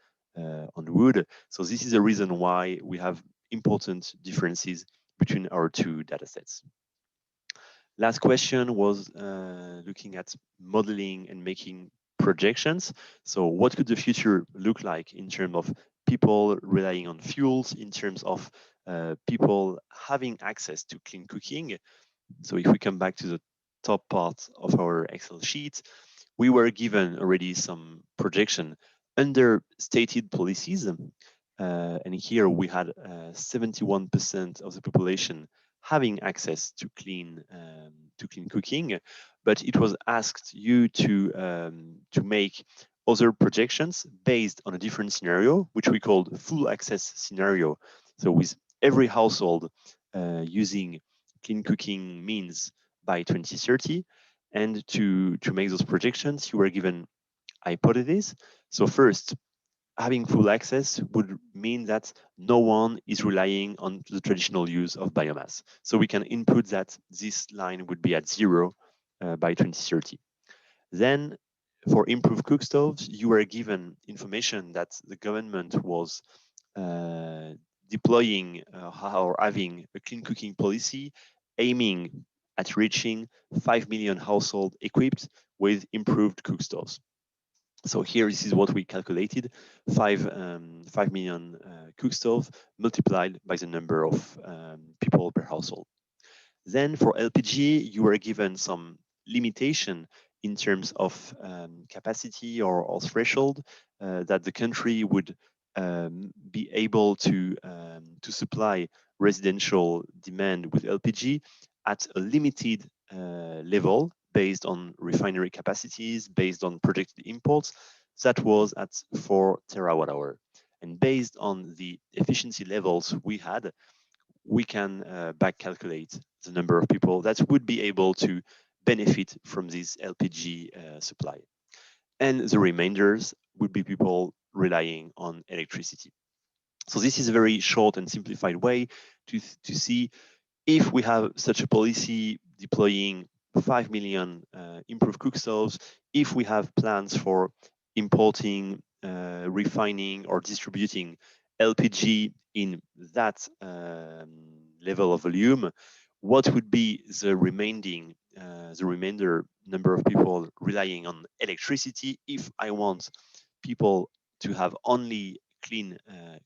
wood. So this is a reason why we have important differences between our two data sets. Last question was looking at modeling and making projections. So what could the future look like in terms of people relying on fuels, in terms of people having access to clean cooking? So if we come back to the top part of our Excel sheet, we were given already some projection under stated policies. And here we had 71% of the population having access to clean cooking, but it was asked you to make other projections based on a different scenario, which we called full access scenario. So with every household using clean cooking means by 2030, and to make those projections, you were given hypotheses. So first, having full access would mean that no one is relying on the traditional use of biomass. So we can input that this line would be at 0 by 2030. Then for improved cook stoves, you were given information that the government was uh, deploying or having a clean cooking policy aiming at reaching 5 million households equipped with improved cook stoves. So here, this is what we calculated: 5 million cook stoves multiplied by the number of people per household. Then for LPG, you were given some limitation in terms of capacity or threshold that the country would be able to supply residential demand with LPG at a limited level based on refinery capacities, based on projected imports. That was at 4 terawatt hour. And based on the efficiency levels we had, we can back calculate the number of people that would be able to benefit from this LPG supply. And the remainders would be people relying on electricity. So this is a very short and simplified way to see if we have such a policy deploying 5 million improved cook stoves, if we have plans for importing, refining, or distributing LPG in that level of volume, what would be the remainder number of people relying on electricity if I want people to have only clean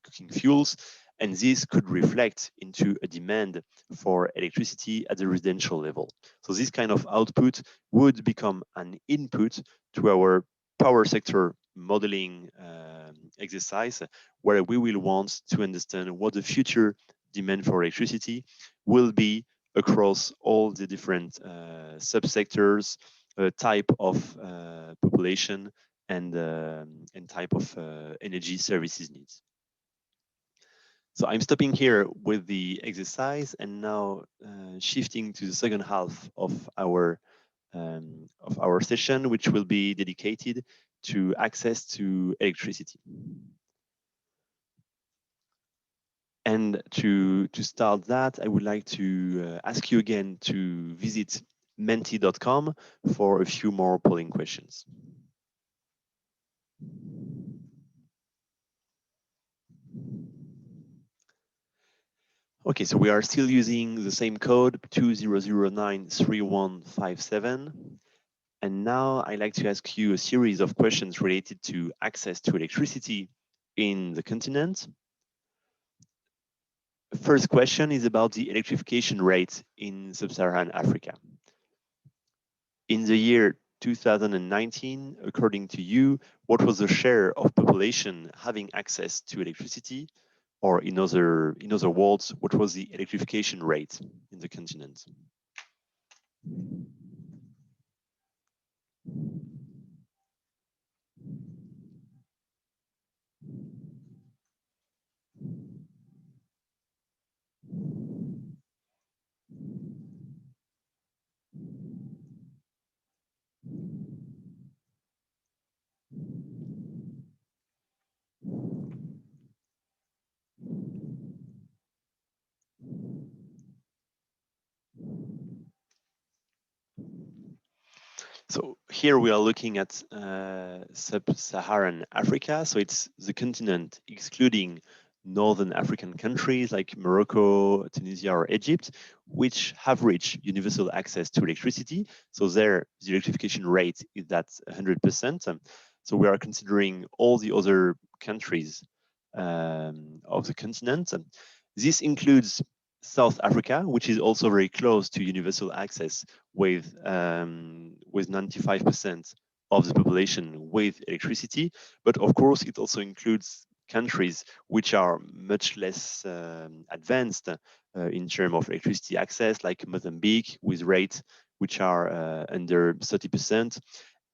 cooking fuels, and this could reflect into a demand for electricity at the residential level. So this kind of output would become an input to our power sector modeling exercise, where we will want to understand what the future demand for electricity will be across all the different subsectors, type of population, and type of energy services needs. So I'm stopping here with the exercise and now shifting to the second half of our session, which will be dedicated to access to electricity. And to start that, I would like to ask you again to visit menti.com for a few more polling questions. Okay, so we are still using the same code 20093157. And now I'd like to ask you a series of questions related to access to electricity in the continent. The first question is about the electrification rate in sub-Saharan Africa. In the year 2019, according to you, what was the share of population having access to electricity? Or in other words, what was the electrification rate in the continent? So here we are looking at sub-Saharan Africa. So it's the continent excluding northern African countries like Morocco, Tunisia, or Egypt, which have reached universal access to electricity. So there, the electrification rate is at 100%. So we are considering all the other countries of the continent. This includes South Africa, which is also very close to universal access with 95% of the population with electricity. But of course, it also includes countries which are much less advanced in terms of electricity access, like Mozambique, with rates which are under 30%,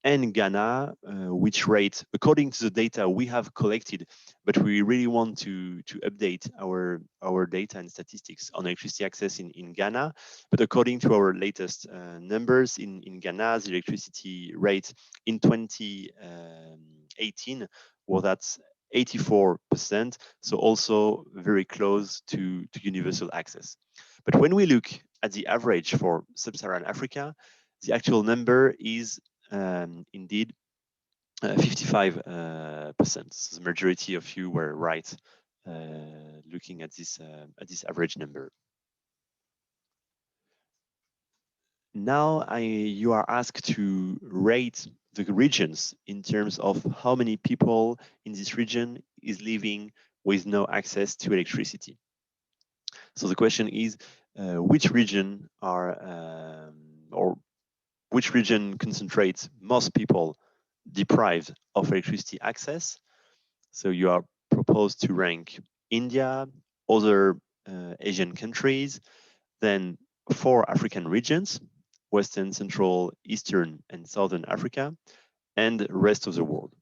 and Ghana, which rate, according to the data we have collected, but we really want to update our data and statistics on electricity access in Ghana. But according to our latest numbers in Ghana, the electricity rate in 2018 was at 84%, so also very close to universal access. But when we look at the average for sub-Saharan Africa, the actual number is indeed 55%. So the majority of you were right looking at this average number. Now you are asked to rate the regions in terms of how many people in this region is living with no access to electricity. So the question is, which region or which region concentrates most people deprived of electricity access? So you are proposed to rank India, other Asian countries, then 4 African regions: Western, Central, Eastern, and Southern Africa, and rest of the world.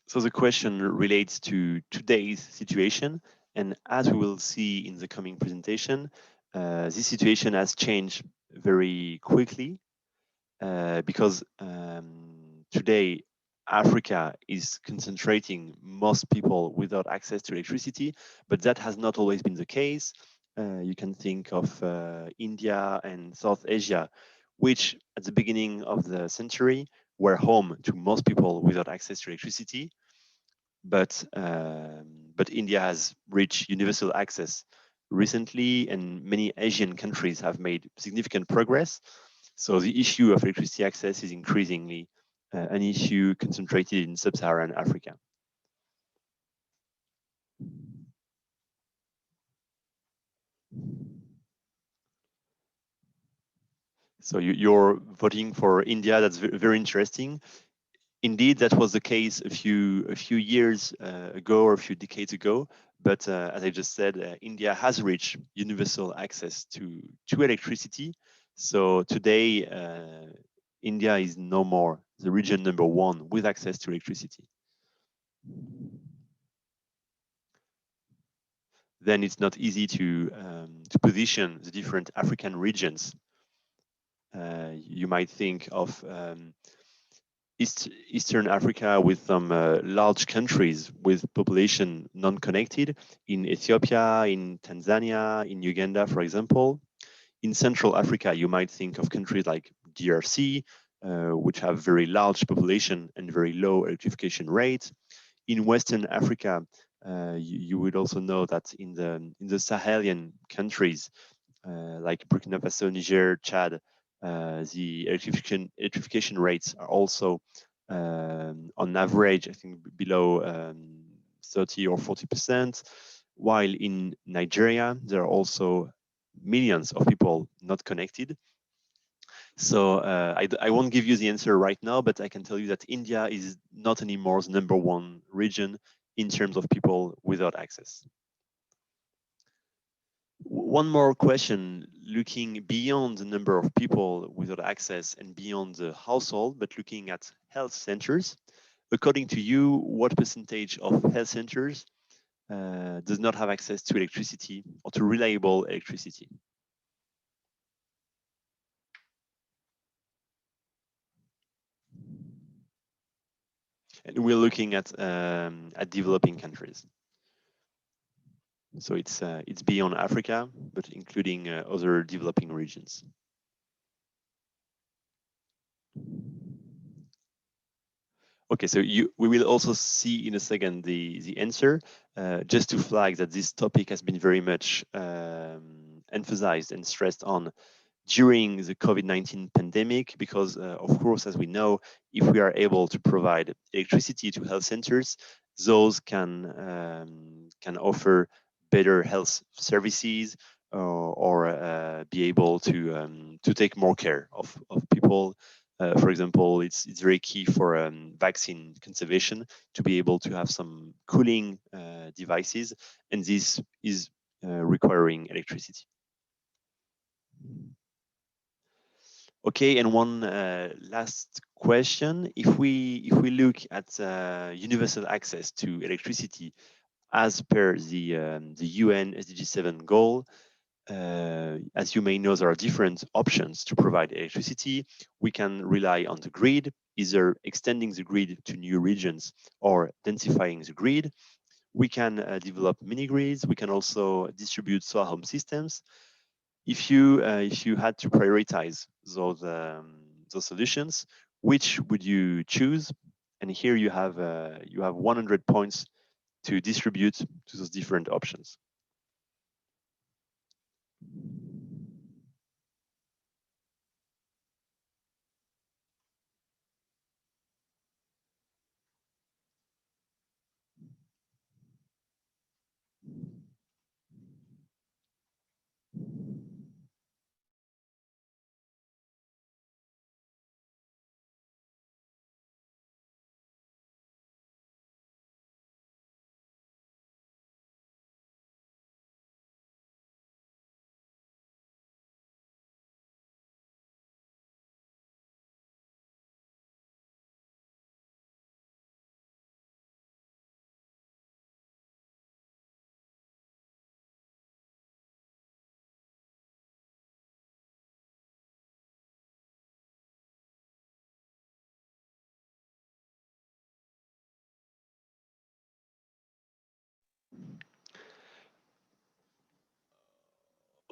So the question relates to today's situation, and as we will see in the coming presentation, this situation has changed very quickly because today Africa is concentrating most people without access to electricity, but that has not always been the case. You can think of India and South Asia, which at the beginning of the century were home to most people without access to electricity, but India has reached universal access recently, and many Asian countries have made significant progress. So the issue of electricity access is increasingly an issue concentrated in sub-Saharan Africa. So you're voting for India. That's very interesting. Indeed, that was the case a few years ago or a few decades ago. But as I just said, India has reached universal access to electricity. So today, India is no more the region number 1 with access to electricity. Then it's not easy to position the different African regions. You might think of Eastern Africa with some large countries with population non-connected in Ethiopia, in Tanzania, in Uganda, for example. In Central Africa, you might think of countries like DRC, which have very large population and very low electrification rates. In Western Africa, you would also know that in the Sahelian countries, like Burkina Faso, Niger, Chad, the electrification rates are also on average, I think, below 30 or 40%, while in Nigeria, there are also millions of people not connected. So I won't give you the answer right now, but I can tell you that India is not anymore the number 1 region in terms of people without access. One more question, looking beyond the number of people without access and beyond the household, but looking at health centers. According to you, what percentage of health centers does not have access to electricity or to reliable electricity? And we're looking at developing countries. So it's beyond Africa, but including other developing regions. Okay, so we will also see in a second the answer. Just to flag that this topic has been very much emphasized and stressed on during the COVID-19 pandemic, because of course, as we know, if we are able to provide electricity to health centers, those can offer better health services or be able to take more care of people. For example, it's very key for vaccine conservation to be able to have some cooling devices, and this is requiring electricity. Okay, and one last question: if we look at universal access to electricity, As per the UN SDG7 goal, as you may know, there are different options to provide electricity. We can rely on the grid, either extending the grid to new regions or densifying the grid. We can develop mini grids. We can also distribute solar home systems. If you had to prioritize those solutions, which would you choose? And here you have 100 points to distribute to those different options.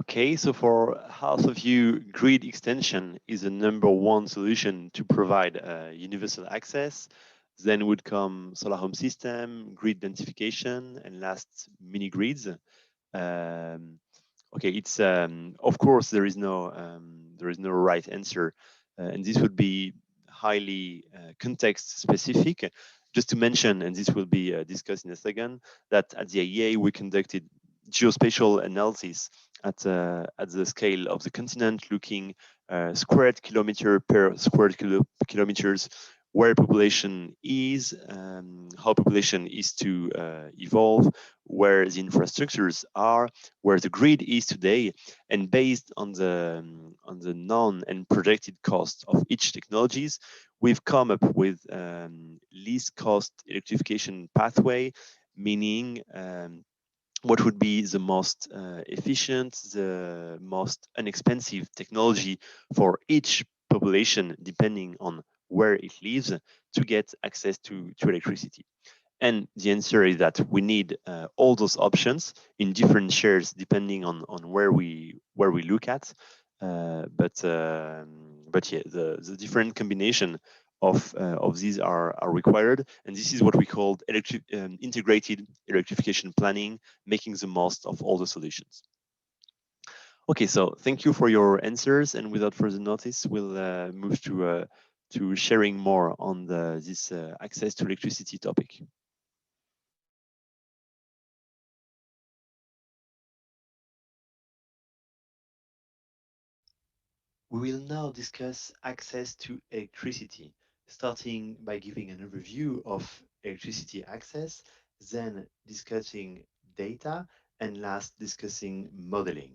Okay, so for half of you, grid extension is the number one solution to provide universal access. Then would come solar home system, grid densification, and last mini grids. Okay, it's of course there is no right answer, and this would be highly context specific. Just to mention, and this will be discussed in a second, that at the IEA we conducted geospatial analysis at the scale of the continent, looking square kilometer per square kilometers where population is, how population is to evolve, where the infrastructures are, where the grid is today, and based on the known and projected cost of each technologies, we've come up with least cost electrification pathway, meaning what would be the most efficient, the most inexpensive technology for each population, depending on where it lives, to get access to electricity. And the answer is that we need all those options in different shares depending on where we look at. But yeah, the different combination of these are required, and this is what we call integrated electrification planning, making the most of all the solutions. Okay, so thank you for your answers, and without further notice, we'll move to sharing more on this access to electricity topic. We will now discuss access to electricity, starting by giving an overview of electricity access, then discussing data, and last discussing modeling.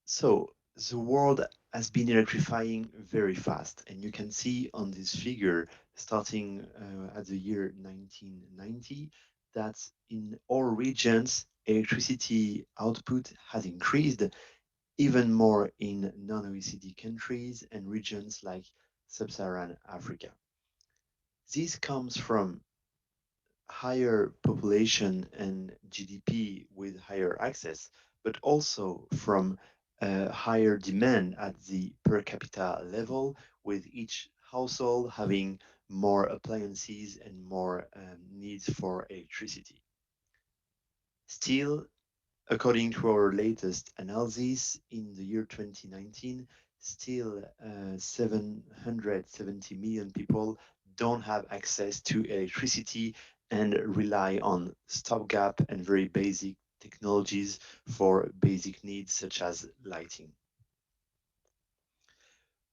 So the world has been electrifying very fast, and you can see on this figure, starting at the year 1990, that in all regions, electricity output has increased even more in non-OECD countries and regions like sub-Saharan Africa. This comes from higher population and GDP with higher access, but also from higher demand at the per capita level, with each household having more appliances and more needs for electricity. Still, according to our latest analysis in the year 2019, still 770 million people don't have access to electricity and rely on stopgap and very basic technologies for basic needs such as lighting.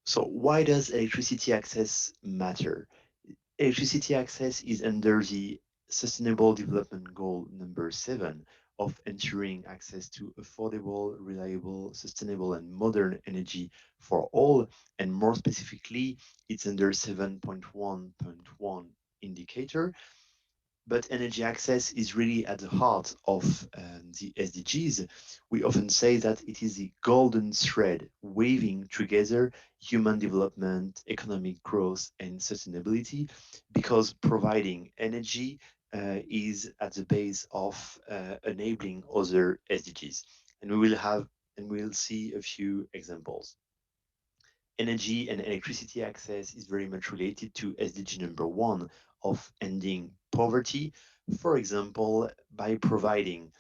So why does electricity access matter? Electricity access is under the Sustainable Development Goal number 7 of ensuring access to affordable, reliable, sustainable, and modern energy for all. And more specifically, it's under 7.1.1 indicator, but energy access is really at the heart of the SDGs. We often say that it is the golden thread weaving together human development, economic growth, and sustainability, because providing energy is at the base of enabling other SDGs. And we will see a few examples. Energy and electricity access is very much related to SDG number one of ending poverty, for example, by providing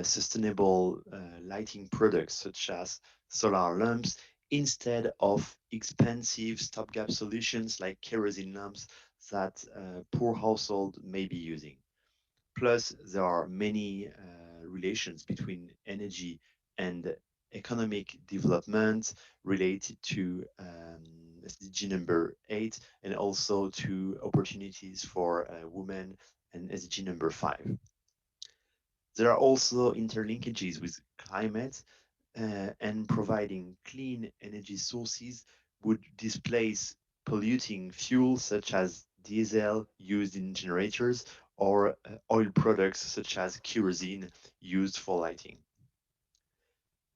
sustainable lighting products such as solar lamps instead of expensive stopgap solutions like kerosene lamps that poor households may be using. Plus, there are many relations between energy and economic development related to SDG number 8 and also to opportunities for women and SDG number 5. There are also interlinkages with climate and providing clean energy sources would displace polluting fuels such as diesel used in generators or oil products such as kerosene used for lighting.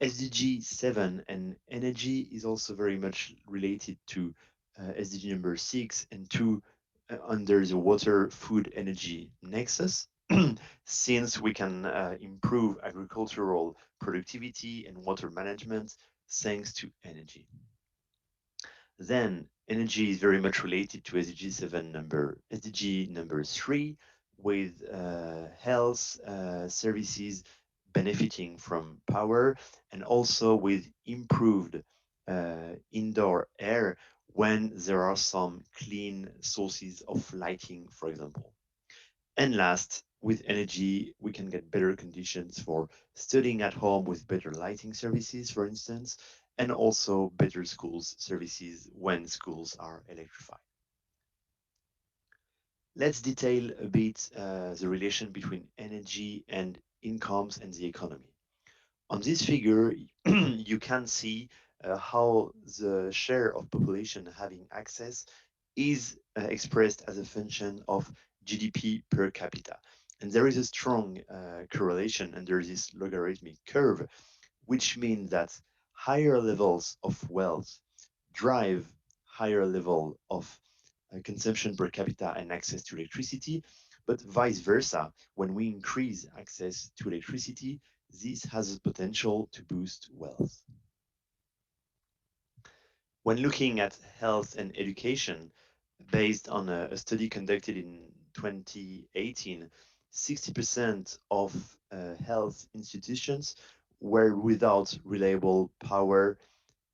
SDG 7 and energy is also very much related to SDG number 6 and 2 under the water, food, energy nexus, since we can improve agricultural productivity and water management thanks to energy. Then energy is very much related to SDG number 3 with health services benefiting from power and also with improved indoor air when there are some clean sources of lighting, for example. And last, with energy, we can get better conditions for studying at home with better lighting services, for instance, and also better schools services when schools are electrified. Let's detail a bit the relation between energy and incomes and the economy. On this figure, you can see how the share of population having access is expressed as a function of GDP per capita. And there is a strong correlation under this logarithmic curve, which means that higher levels of wealth drive higher level of consumption per capita and access to electricity, but vice versa, when we increase access to electricity, this has the potential to boost wealth. When looking at health and education, based on a study conducted in 2018, 60% of health institutions were without reliable power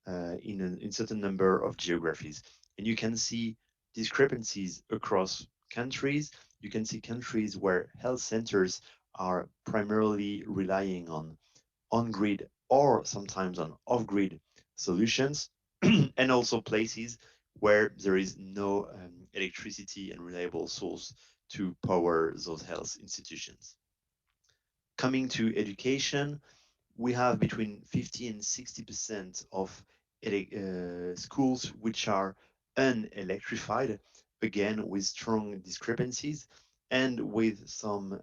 in certain number of geographies. And you can see discrepancies across countries. You can see countries where health centers are primarily relying on grid or sometimes on off grid solutions, and also places where there is no electricity and reliable source to power those health institutions. Coming to education, we have between 50 and 60% of schools which are unelectrified, again with strong discrepancies and with some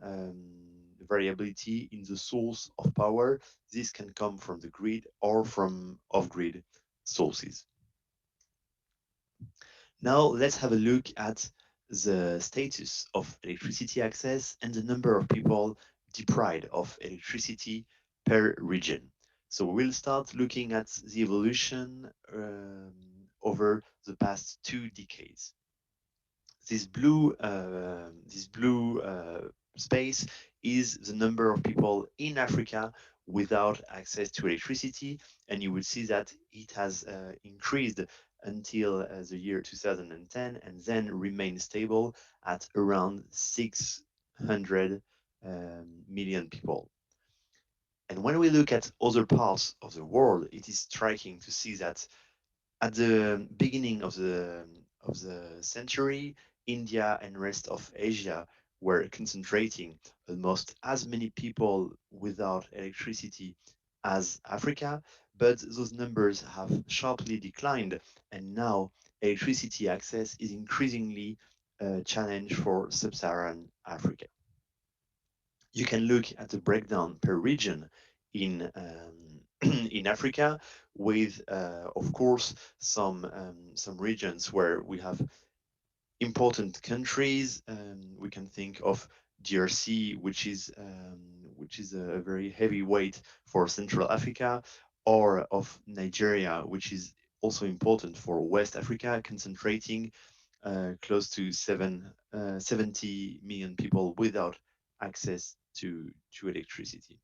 variability in the source of power. This can come from the grid or from off-grid sources. Now let's have a look at the status of electricity access and the number of people deprived of electricity per region. So we'll start looking at the evolution over the past 2 decades. This blue space is the number of people in Africa without access to electricity, and you will see that it has increased until the year 2010 and then remained stable at around 600 million people. And when we look at other parts of the world, it is striking to see that at the beginning of the century, India and rest of Asia were concentrating almost as many people without electricity as Africa, but those numbers have sharply declined, and now electricity access is increasingly challenge for sub-Saharan Africa. You can look at the breakdown per region in in Africa, with of course some regions where we have important countries. We can think of DRC, which is a very heavy weight for Central Africa, or of Nigeria, which is also important for West Africa, concentrating close to 70 million people without access to electricity.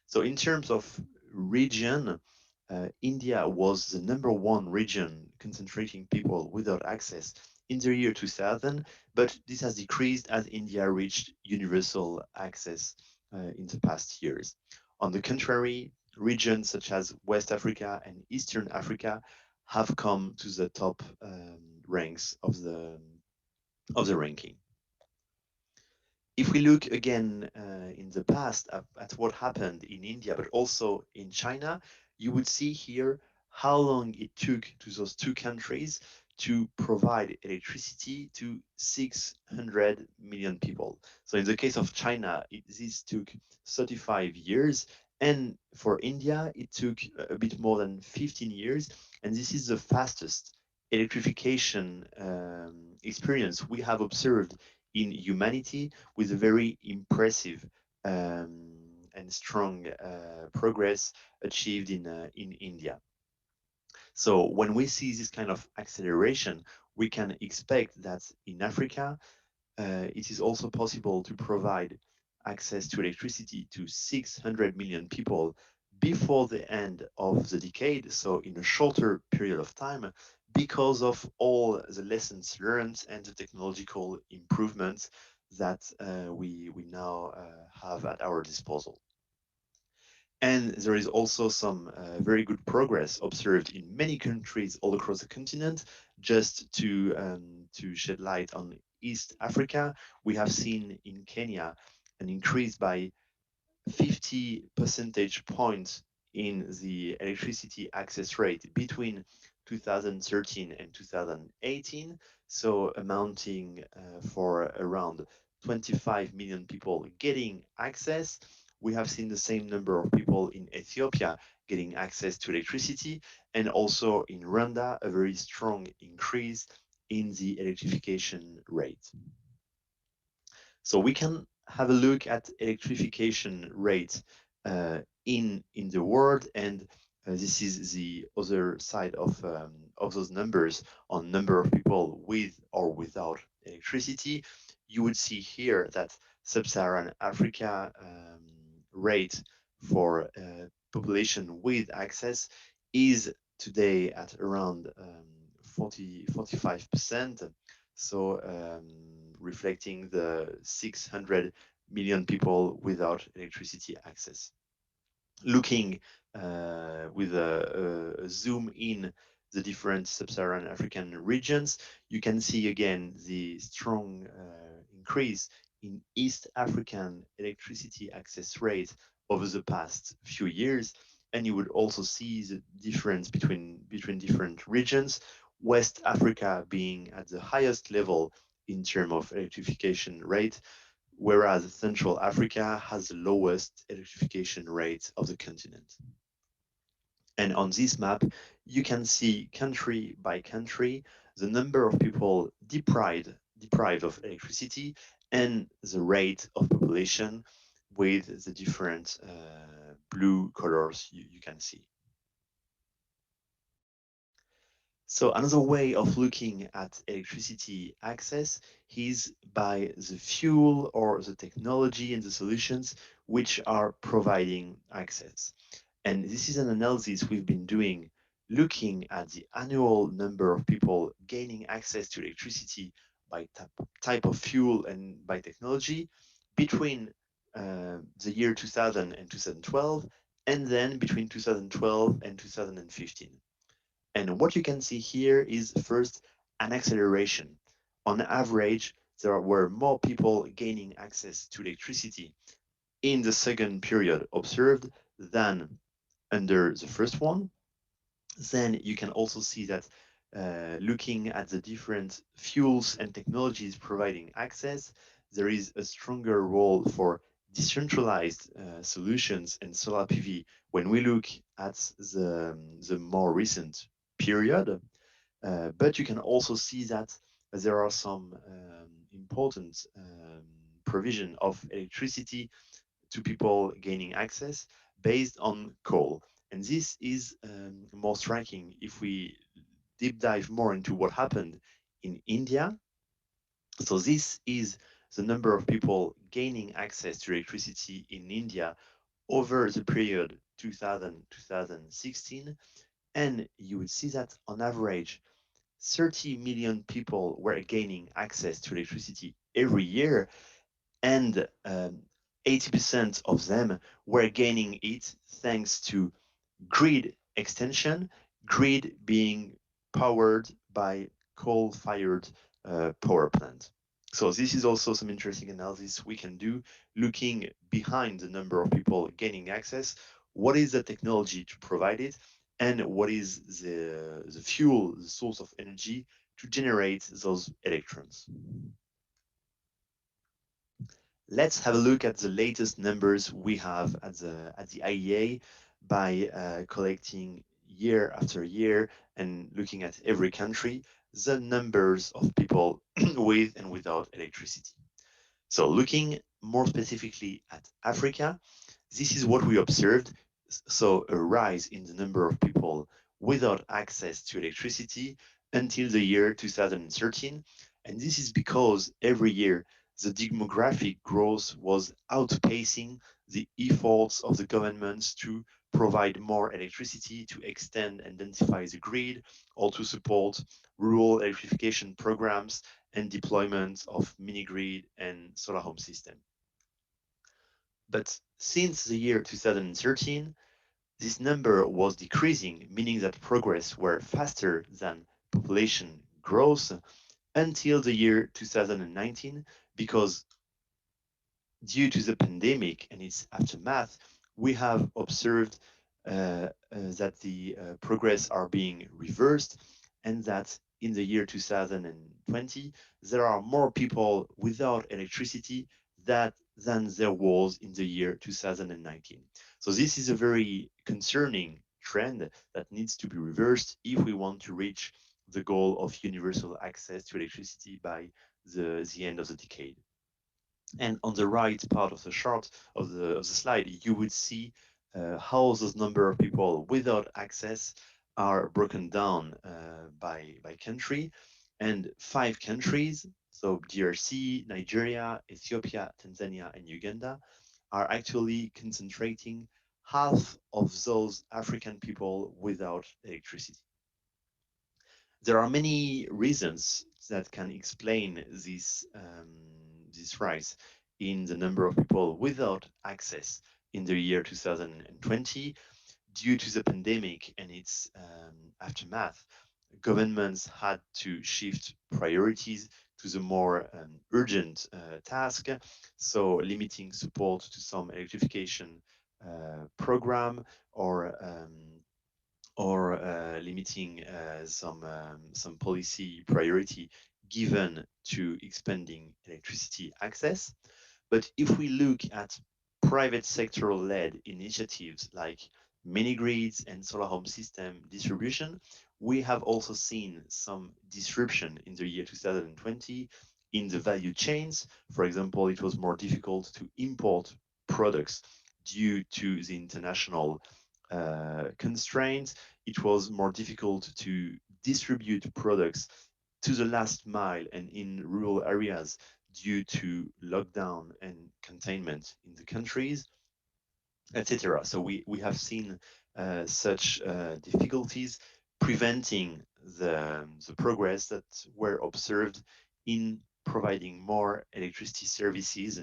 So in terms of region, India was the #1 region concentrating people without access in the year 2000, but this has decreased as India reached universal access in the past years. On the contrary, regions such as West Africa and Eastern Africa have come to the top ranks of the ranking. If we look again in the past at what happened in India, but also in China, you would see here how long it took to those two countries to provide electricity to 600 million people. So in the case of China, this took 35 years. And for India, it took a bit more than 15 years. And this is the fastest electrification experience we have observed in humanity, with a very impressive and strong progress achieved in India. So when we see this kind of acceleration, we can expect that in Africa, it is also possible to provide access to electricity to 600 million people before the end of the decade, so in a shorter period of time, because of all the lessons learned and the technological improvements that we now have at our disposal. And there is also some very good progress observed in many countries all across the continent. Just to shed light on East Africa, we have seen in Kenya an increase by 50 percentage points in the electricity access rate between 2013 and 2018, so amounting for around 25 million people getting access. We have seen the same number of people in Ethiopia getting access to electricity, and also in Rwanda, a very strong increase in the electrification rate. So we can have a look at electrification rate in the world, and this is the other side of those numbers on number of people with or without electricity. You would see here that sub-Saharan Africa rate for population with access is today at around 45%. So reflecting the 600 million people without electricity access. Looking with a zoom in the different sub-Saharan African regions, you can see again the strong increase in East African electricity access rate over the past few years. And you would also see the difference between different regions, West Africa being at the highest level in terms of electrification rate, whereas Central Africa has the lowest electrification rate of the continent. And on this map, you can see country by country the number of people deprived of electricity and the rate of population with the different blue colors you can see. So another way of looking at electricity access is by the fuel or the technology and the solutions which are providing access. And this is an analysis we've been doing, looking at the annual number of people gaining access to electricity by type of fuel and by technology between the year 2000 and 2012, and then between 2012 and 2015. And what you can see here is first an acceleration. On average, there were more people gaining access to electricity in the second period observed than under the first one. Then you can also see that looking at the different fuels and technologies providing access, there is a stronger role for decentralized solutions and solar PV when we look at the more recent period. But you can also see that there are some important provision of electricity to people gaining access based on coal. And this is more striking if we deep dive more into what happened in India. So this is the number of people gaining access to electricity in India over the period 2000-2016. And you would see that on average, 30 million people were gaining access to electricity every year, and 80% of them were gaining it thanks to grid extension, grid being powered by coal-fired power plant. So this is also some interesting analysis we can do, looking behind the number of people gaining access. What is the technology to provide it, and what is the fuel, the source of energy to generate those electrons? Let's have a look at the latest numbers we have at the IEA by collecting year after year and looking at every country, the numbers of people with and without electricity. So looking more specifically at Africa, this is what we observed. So a rise in the number of people without access to electricity until the year 2013. And this is because every year the demographic growth was outpacing the efforts of the governments to provide more electricity, to extend and densify the grid, or to support rural electrification programs and deployment of mini grid and solar home system. But since the year 2013, this number was decreasing, meaning that progress were faster than population growth until the year 2019, because due to the pandemic and its aftermath, we have observed that the progress are being reversed, and that in the year 2020, there are more people without electricity than there was in the year 2019. So this is a very concerning trend that needs to be reversed if we want to reach the goal of universal access to electricity by the end of the decade. And on the right part of the chart of the slide, you would see how those number of people without access are broken down by country, and 5 countries, so DRC, Nigeria, Ethiopia, Tanzania, and Uganda, are actually concentrating half of those African people without electricity. There are many reasons that can explain this rise in the number of people without access in the year 2020 due to the pandemic and its aftermath. Governments had to shift priorities to the more urgent task, so limiting support to some electrification program, or limiting some policy priority given to expanding electricity access. But if we look at private sector-led initiatives like mini grids and solar home system distribution, we have also seen some disruption in the year 2020 in the value chains. For example, it was more difficult to import products due to the international constraints. It was more difficult to distribute products to the last mile and in rural areas due to lockdown and containment in the countries, etc. So we have seen such difficulties preventing the progress that were observed in providing more electricity services,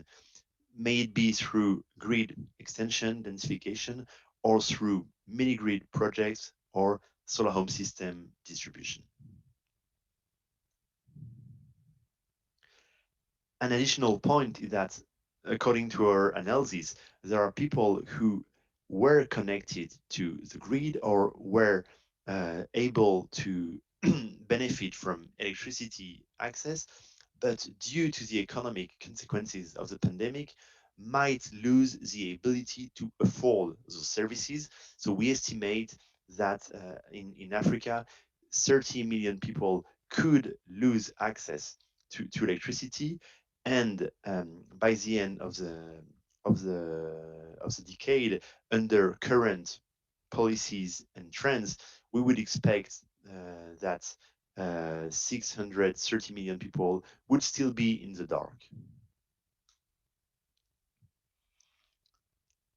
may it be through grid extension, densification, or through mini grid projects or solar home system distribution. An additional point is that, according to our analysis, there are people who were connected to the grid or were able to benefit from electricity access, but due to the economic consequences of the pandemic, might lose the ability to afford those services. So we estimate that in Africa, 30 million people could lose access to electricity, and by the end of the decade, under current policies and trends, we would expect that 630 million people would still be in the dark.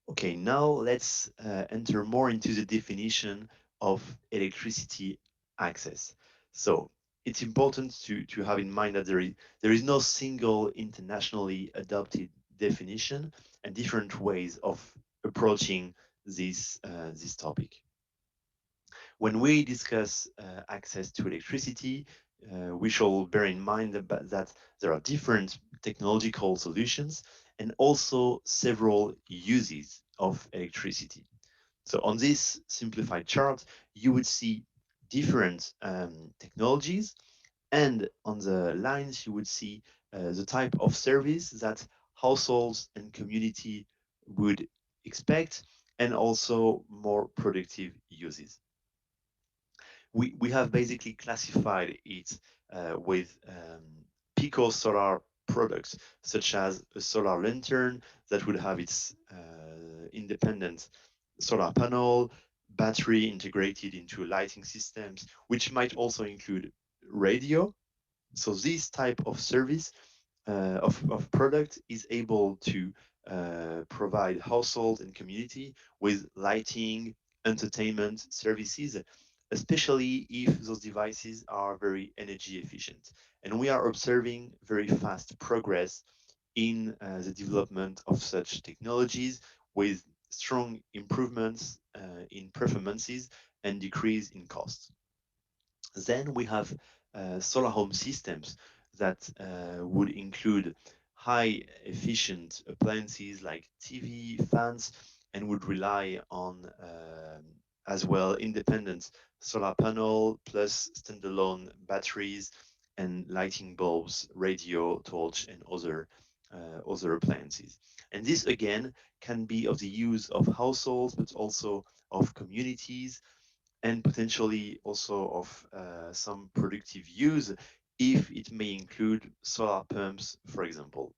Okay, now let's enter more into the definition of electricity access. So it's important to have in mind that there is no single internationally adopted definition and different ways of approaching this topic. When we discuss access to electricity, we shall bear in mind that there are different technological solutions and also several uses of electricity. So on this simplified chart, you would see different technologies, and on the lines, you would see the type of service that households and community would expect, and also more productive uses. We have basically classified it with pico solar products, such as a solar lantern that would have its independent solar panel, battery integrated into lighting systems, which might also include radio. So this type of service of product is able to provide household and community with lighting, entertainment services, especially if those devices are very energy efficient. And we are observing very fast progress in the development of such technologies with strong improvements in performances and decrease in costs. Then we have solar home systems that would include high efficient appliances like TV, fans, and would rely on as well independent solar panel plus standalone batteries and lighting bulbs, radio, torch, and other appliances. And this again can be of the use of households, but also of communities and potentially also of some productive use if it may include solar pumps, for example.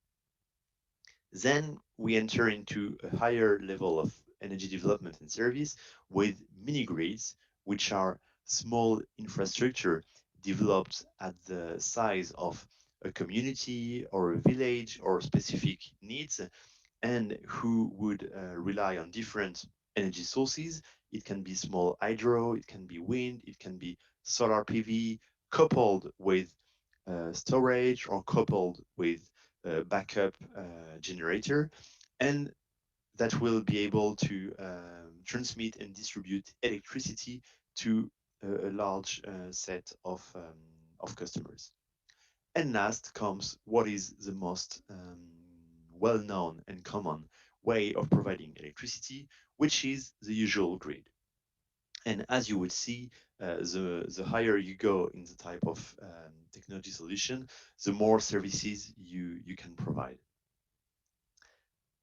Then we enter into a higher level of energy development and service with mini grids, which are small infrastructure developed at the size of a community or a village or specific needs, and who would rely on different energy sources. It can be small hydro, it can be wind, it can be solar PV, coupled with storage or coupled with backup generator, and that will be able to transmit and distribute electricity to a large set of customers. And last comes what is the most well-known and common way of providing electricity, which is the usual grid. And as you would see, the higher you go in the type of technology solution, the more services you can provide.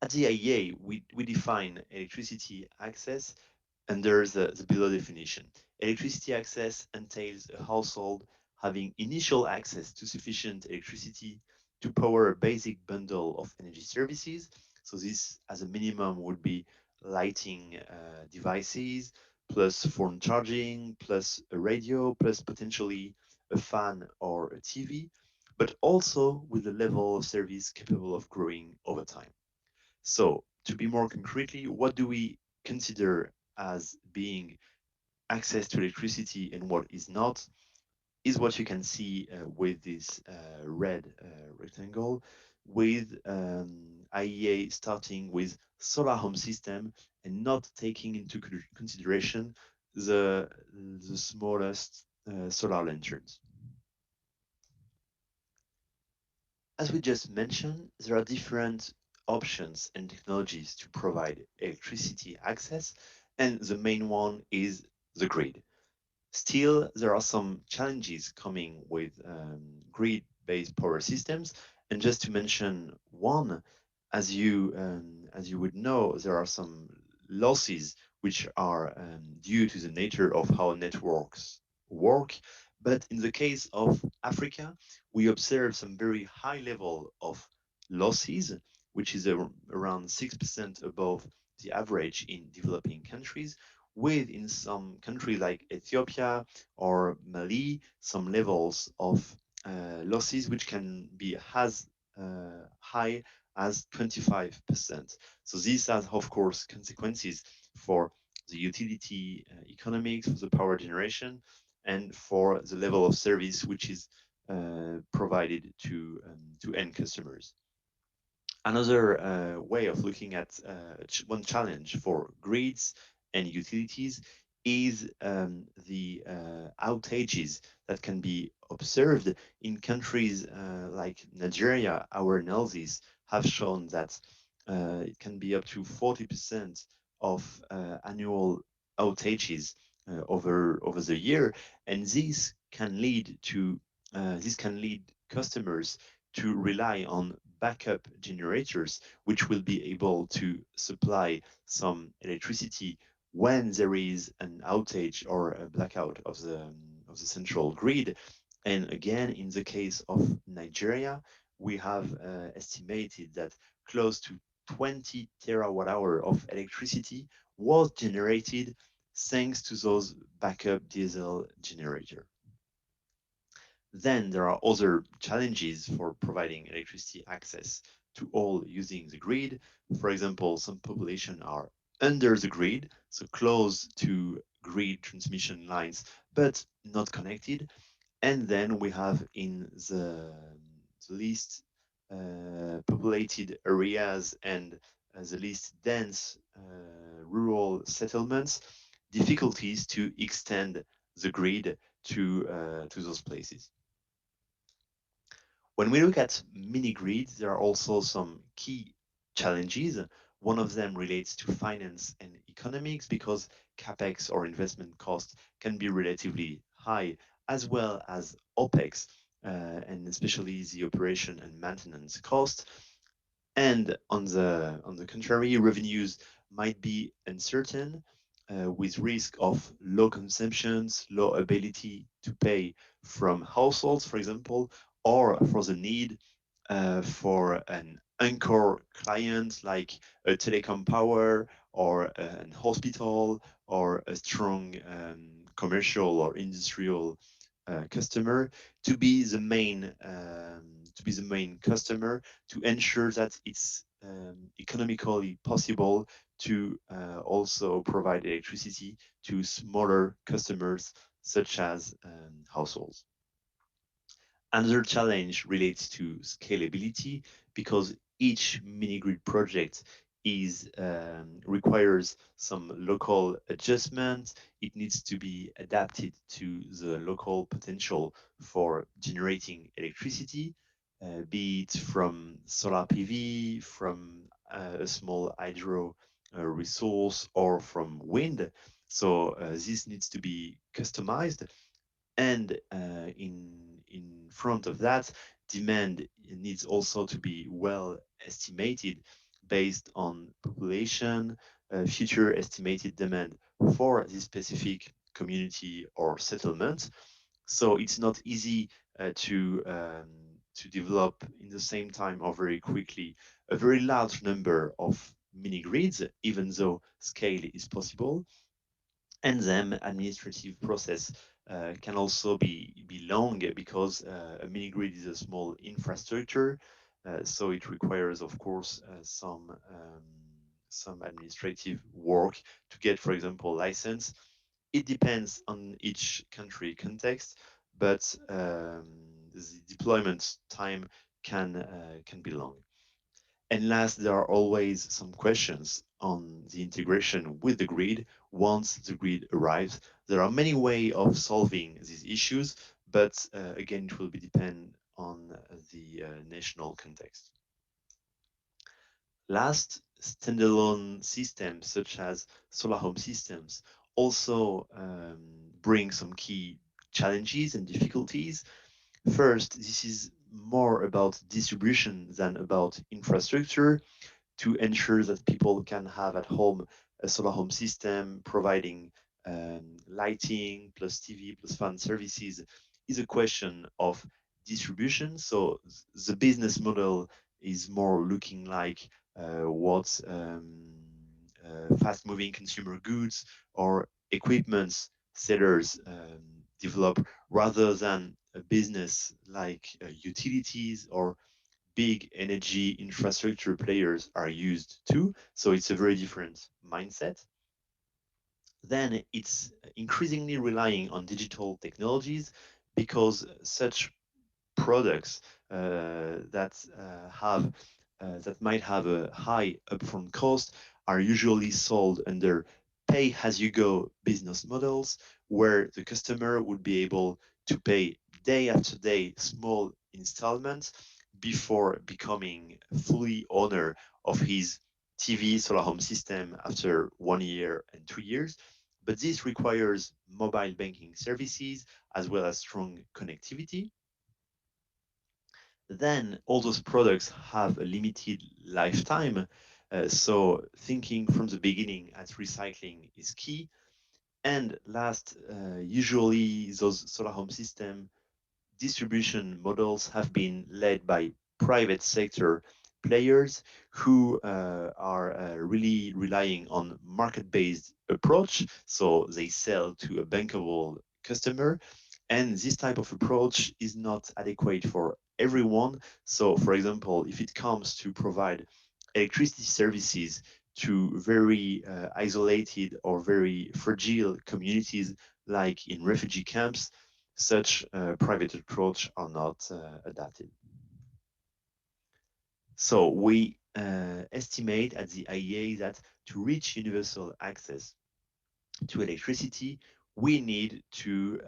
At the IEA, we define electricity access under the below definition. Electricity access entails a household having initial access to sufficient electricity to power a basic bundle of energy services. So this, as a minimum, would be lighting devices, plus phone charging, plus a radio, plus potentially a fan or a TV, but also with a level of service capable of growing over time. So, to be more concretely, what do we consider as being access to electricity and what is not is what you can see with this red rectangle, with IEA starting with solar home system and not taking into consideration the smallest solar lanterns. As we just mentioned, there are different options and technologies to provide electricity access, and the main one is the grid. Still, there are some challenges coming with grid-based power systems. And just to mention one, as you would know, there are some losses which are due to the nature of how networks work. But in the case of Africa, we observe some very high level of losses, which is around 6% above the average in developing countries, with in some countries like Ethiopia or Mali, some levels of losses which can be as high as 25%. So these have, of course, consequences for the utility economics, for the power generation, and for the level of service which is provided to end customers. Another way of looking at one challenge for grids and utilities is the outages that can be observed in countries like Nigeria. Our analyses have shown that it can be up to 40% of annual outages over the year, and this can lead customers to rely on backup generators, which will be able to supply some electricity when there is an outage or a blackout of the central grid. And again, in the case of Nigeria, we have estimated that close to 20 terawatt hour of electricity was generated thanks to those backup diesel generators. Then there are other challenges for providing electricity access to all using the grid. For example, some population are under the grid, so close to grid transmission lines, but not connected. And then we have in the least populated areas and the least dense rural settlements, difficulties to extend the grid to those places. When we look at mini grids, there are also some key challenges. One of them relates to finance and economics because capex or investment cost can be relatively high, as well as opex, and especially the operation and maintenance cost. And on the contrary, revenues might be uncertain, with risk of low consumptions, low ability to pay from households, for example, or for the need for an anchor client like a telecom power or an hospital or a strong commercial or industrial customer to be the main customer to ensure that it's economically possible to also provide electricity to smaller customers such as households. Another challenge relates to scalability because each mini-grid project requires some local adjustment. It needs to be adapted to the local potential for generating electricity, be it from solar PV, from a small hydro resource, or from wind. So this needs to be customized, and in front of that, demand needs also to be well estimated based on population, future estimated demand for this specific community or settlement. So it's not easy to develop in the same time or very quickly a very large number of mini grids, even though scale is possible. And then administrative process can also be long because a mini grid is a small infrastructure, so it requires, of course, some administrative work to get, for example, license. It depends on each country context, but the deployment time can be long. And last, there are always some questions on the integration with the grid once the grid arrives. There are many ways of solving these issues, but again, it will be depend on the national context. Last, standalone systems such as solar home systems also bring some key challenges and difficulties. First, this is more about distribution than about infrastructure to ensure that people can have at home a solar home system providing lighting plus TV plus fan services is a question of distribution. So the business model is more looking like what fast moving consumer goods or equipment sellers develop rather than a business like utilities or big energy infrastructure players are used to. So it's a very different mindset. Then it's increasingly relying on digital technologies because such products that might have a high upfront cost are usually sold under pay-as-you-go business models, where the customer would be able to pay day after day small installments before becoming fully owner of his TV solar home system after 1 year and 2 years. But this requires mobile banking services as well as strong connectivity. Then all those products have a limited lifetime. So thinking from the beginning at recycling is key. And last, usually those solar home system distribution models have been led by private sector players who are really relying on market-based approach. So they sell to a bankable customer, and this type of approach is not adequate for everyone. So, for example, if it comes to provide electricity services to very isolated or very fragile communities, like in refugee camps, such private approach are not adapted. So we estimate at the IEA that to reach universal access to electricity, we need to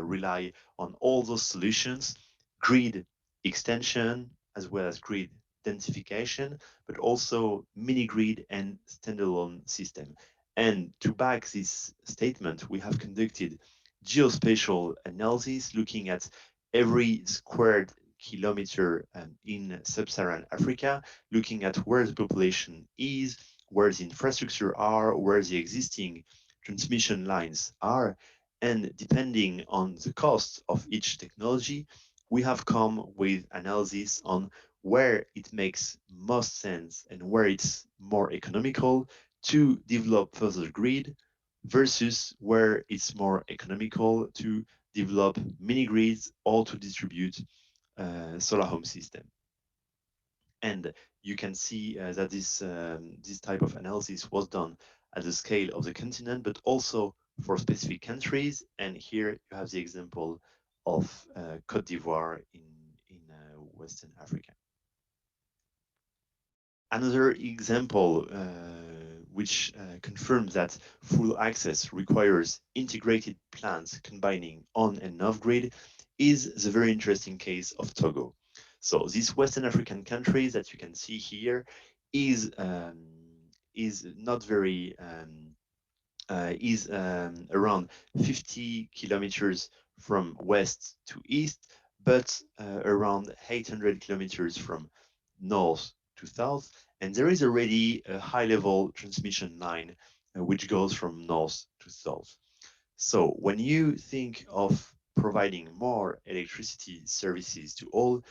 rely on all those solutions, grid extension as well as grid densification, but also mini grid and standalone system. And to back this statement, we have conducted geospatial analysis looking at every squared kilometer in sub-Saharan Africa, looking at where the population is, where the infrastructure are, where the existing transmission lines are, and depending on the cost of each technology, we have come with analysis on where it makes most sense and where it's more economical to develop further grid versus where it's more economical to develop mini grids or to distribute solar home system. And you can see that this type of analysis was done at the scale of the continent, but also for specific countries. And here you have the example of Cote d'Ivoire in Western Africa. Another example which confirms that full access requires integrated plans combining on and off grid is the very interesting case of Togo. So this Western African country that you can see here is not very is around 50 kilometers from west to east, but around 800 kilometers from north to south. And there is already a high level transmission line which goes from north to south. So when you think of providing more electricity services to all,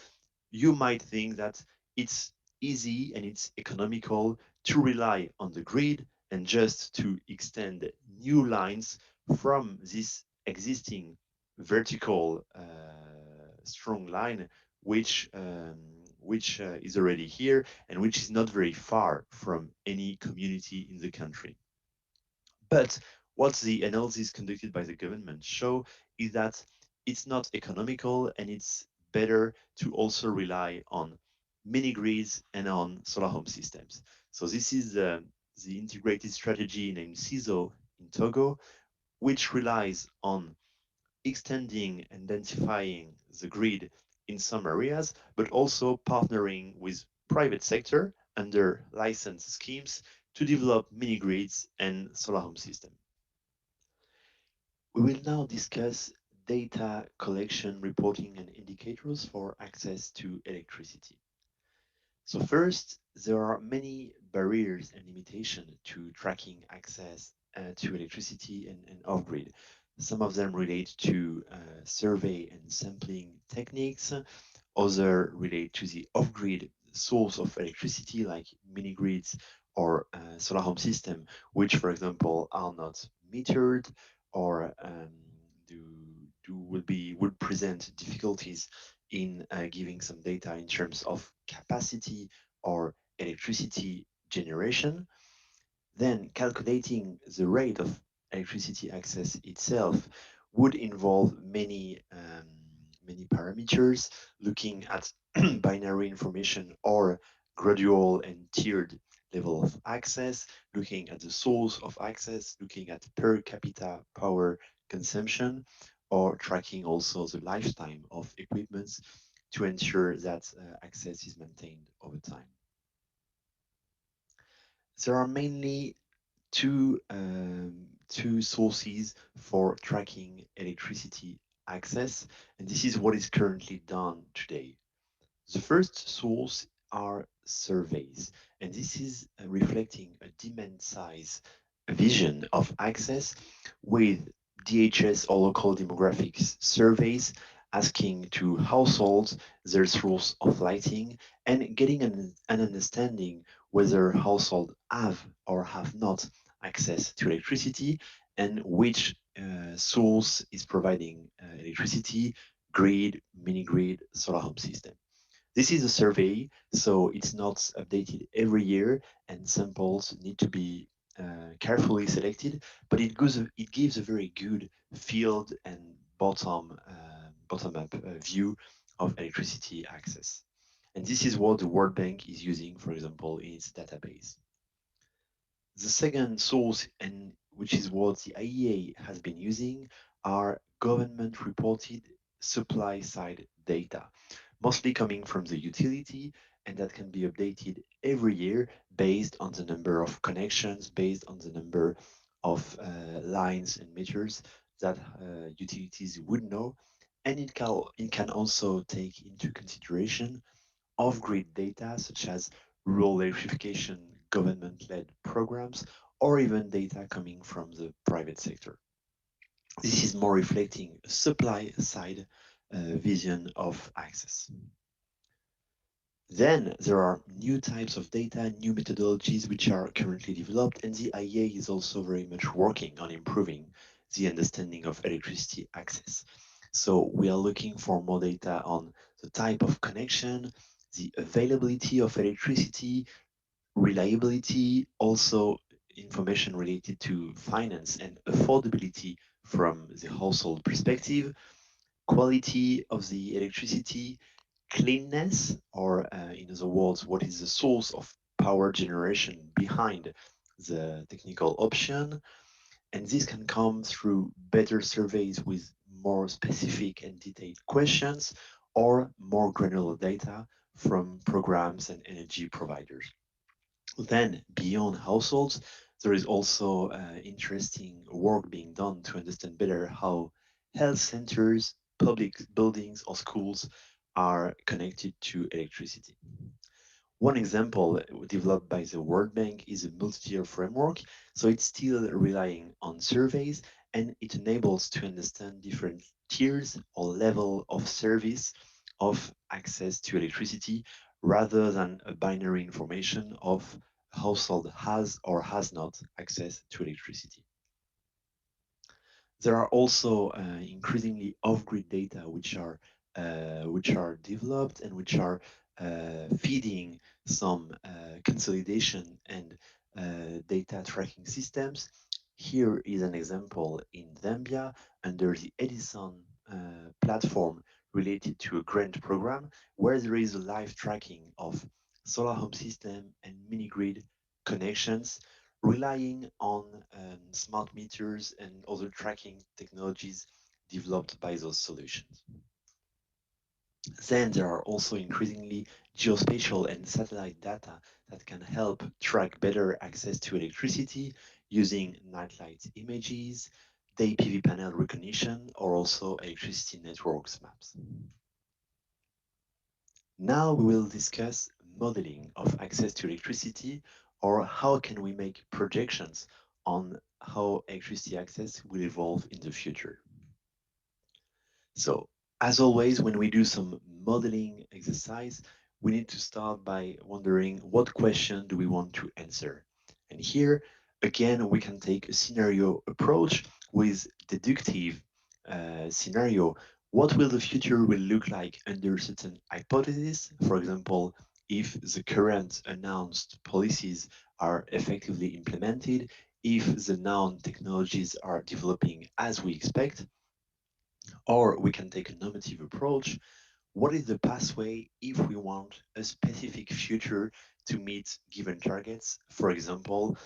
you might think that it's easy and it's economical to rely on the grid and just to extend new lines from this existing vertical strong line, which is already here and which is not very far from any community in the country. But what the analysis conducted by the government show is that it's not economical and it's better to also rely on mini grids and on solar home systems. So this is the integrated strategy named CISO in Togo, which relies on extending and densifying the grid in some areas, but also partnering with private sector under license schemes to develop mini grids and solar home system. We will now discuss data collection, reporting, and indicators for access to electricity. So first, there are many barriers and limitations to tracking access to electricity and off-grid. Some of them relate to survey and sampling techniques. Other relate to the off-grid source of electricity, like mini grids or solar home system, which, for example, are not metered or do, would present difficulties in giving some data in terms of capacity or electricity generation. Then calculating the rate of electricity access itself would involve many parameters, looking at binary information or gradual and tiered level of access, looking at the source of access, looking at per capita power consumption, or tracking also the lifetime of equipments to ensure that access is maintained over time. There are mainly two sources for tracking electricity access, and this is what is currently done today. The first source are surveys, and this is reflecting a demand size vision of access with DHS or local demographics surveys asking to households their source of lighting and getting an understanding whether households have or have not access to electricity and which source is providing electricity, grid, mini grid, solar home system. This is a survey, so it's not updated every year, and samples need to be carefully selected. But it gives a very good field and bottom up view of electricity access. And this is what the World Bank is using, for example, in its database. The second source, and which is what the IEA has been using, are government reported supply side data, mostly coming from the utility, and that can be updated every year based on the number of connections, based on the number of lines and meters that utilities would know. And it can also take into consideration off-grid data such as rural electrification government-led programs or even data coming from the private sector. This is more reflecting a supply side vision of access. Then there are new types of data, new methodologies which are currently developed, and the IEA is also very much working on improving the understanding of electricity access. So we are looking for more data on the type of connection, the availability of electricity, reliability, also information related to finance and affordability from the household perspective, quality of the electricity, cleanness, or in other words, what is the source of power generation behind the technical option. And this can come through better surveys with more specific and detailed questions or more granular data from programs and energy providers. Then, beyond households, there is also interesting work being done to understand better how health centers, public buildings, or schools are connected to electricity. One example developed by the World Bank is a multi-tier framework, so it's still relying on surveys and it enables to understand different tiers or level of service of access to electricity rather than a binary information of a household has or has not access to electricity. There are also increasingly off-grid data which are developed and which are feeding some consolidation and data tracking systems. Here is an example in Zambia under the Edison platform related to a grant program where there is a live tracking of solar home system and mini grid connections relying on smart meters and other tracking technologies developed by those solutions. Then there are also increasingly geospatial and satellite data that can help track better access to electricity using nightlight images, day PV panel recognition, or also electricity networks maps. Now we will discuss modeling of access to electricity, or how can we make projections on how electricity access will evolve in the future. So, as always, when we do some modeling exercise, we need to start by wondering what question do we want to answer. And here, again, we can take a scenario approach with deductive scenario. What will the future will look like under certain hypotheses? For example, if the current announced policies are effectively implemented, if the known technologies are developing as we expect, or we can take a normative approach. What is the pathway if we want a specific future to meet given targets? For example,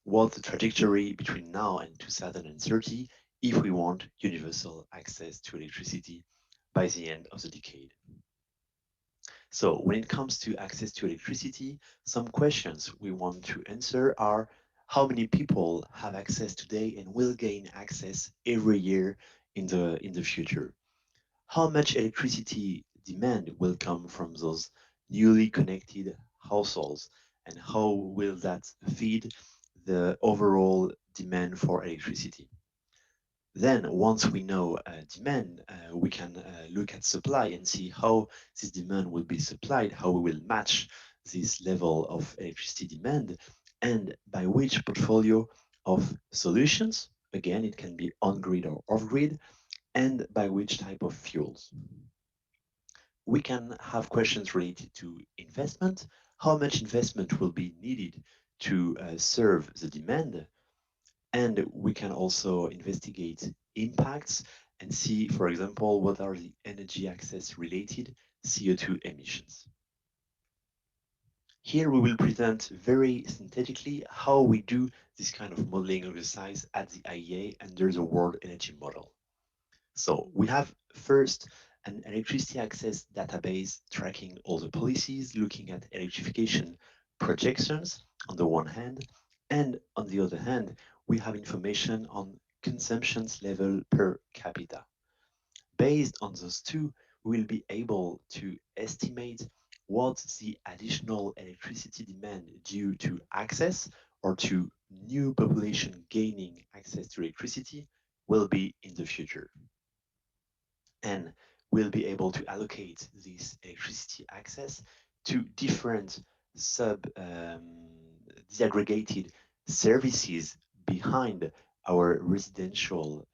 what's the trajectory between now and 2030 if we want universal access to electricity by the end of the decade? So when it comes to access to electricity, some questions we want to answer are: how many people have access today and will gain access every year in the future? How much electricity demand will come from those newly connected households, and how will that feed the overall demand for electricity? Then, once we know demand, we can look at supply and see how this demand will be supplied, how we will match this level of electricity demand, and by which portfolio of solutions. Again, it can be on grid or off grid, and by which type of fuels. We can have questions related to investment. How much investment will be needed to serve the demand? And we can also investigate impacts and see, for example, what are the energy access related CO2 emissions. Here we will present very synthetically how we do this kind of modeling exercise at the IEA under the World Energy Model. So we have first an electricity access database tracking all the policies, looking at electrification projections on the one hand, and on the other hand, we have information on consumptions level per capita. Based on those two, we will be able to estimate what the additional electricity demand due to access or to new population gaining access to electricity will be in the future, and we'll be able to allocate this electricity access to different sub disaggregated services behind our residential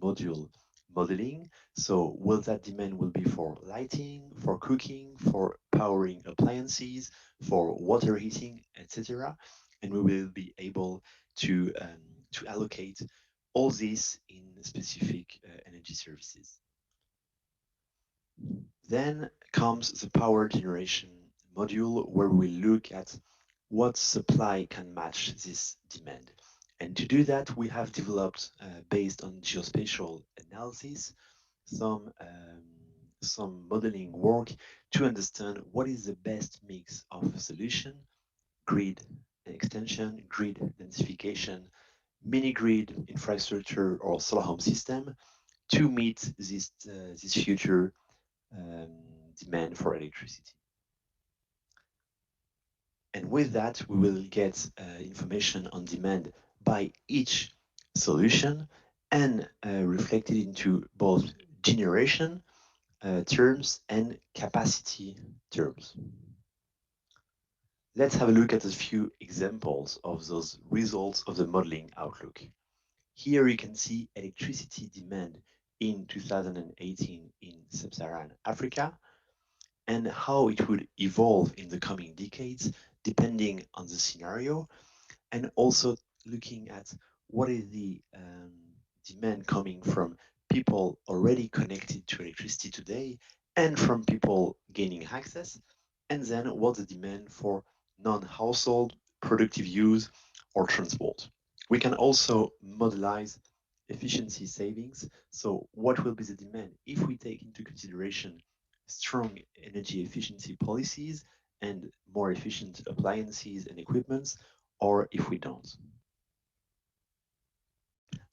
module modeling. So will that demand will be for lighting, for cooking, for powering appliances, for water heating, etc. And we will be able to allocate all this in specific energy services. Then comes the power generation module, where we look at what supply can match this demand. And to do that, we have developed, based on geospatial analysis, some um, some modeling work to understand what is the best mix of solution: grid extension, grid densification, mini grid infrastructure, or solar home system to meet this future um, demand for electricity. And with that, we will get information on demand by each solution and reflected into both generation terms and capacity terms. Let's have a look at a few examples of those results of the modeling outlook. Here you can see electricity demand in 2018 in sub-Saharan Africa, and how it would evolve in the coming decades depending on the scenario, and also looking at what is the demand coming from people already connected to electricity today and from people gaining access, and then what's the demand for non-household productive use or transport. We can also modelize efficiency savings. So what will be the demand if we take into consideration strong energy efficiency policies and more efficient appliances and equipments, or if we don't.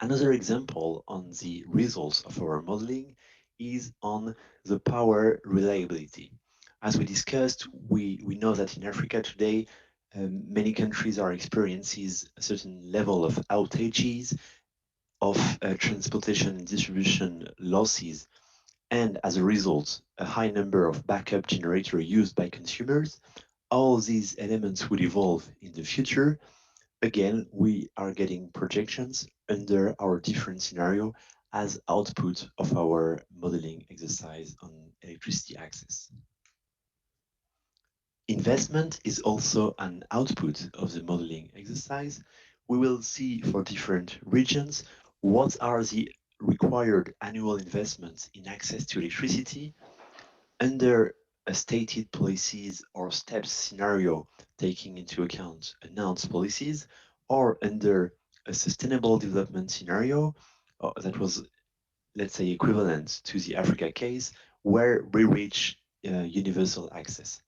Another example on the results of our modeling is on the power reliability. As we discussed, we know that in Africa today, many countries are experiencing a certain level of outages, of transportation and distribution losses, and as a result, a high number of backup generators used by consumers. All these elements will evolve in the future. Again, we are getting projections under our different scenario as output of our modeling exercise on electricity access. Investment is also an output of the modeling exercise. We will see for different regions what are the required annual investments in access to electricity under a stated policies or steps scenario taking into account announced policies, or under a sustainable development scenario that was, let's say, equivalent to the Africa case, where we reach universal access.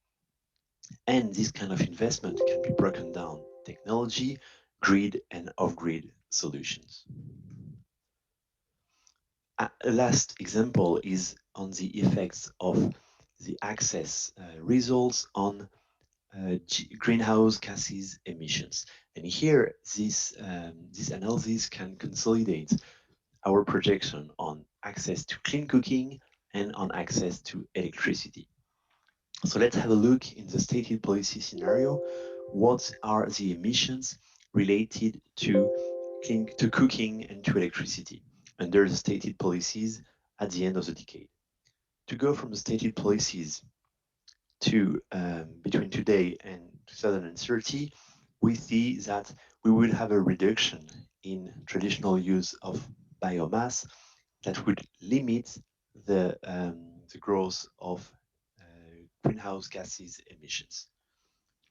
And this kind of investment can be broken down technology, grid, and off-grid solutions. A last example is on the effects of the access results on greenhouse gases emissions. And here, this analysis can consolidate our projection on access to clean cooking and on access to electricity. So let's have a look in the stated policy scenario. What are the emissions related to cooking and to electricity under the stated policies at the end of the decade? To go from the stated policies to between today and 2030, we see that we will have a reduction in traditional use of biomass that would limit the growth of greenhouse gases emissions.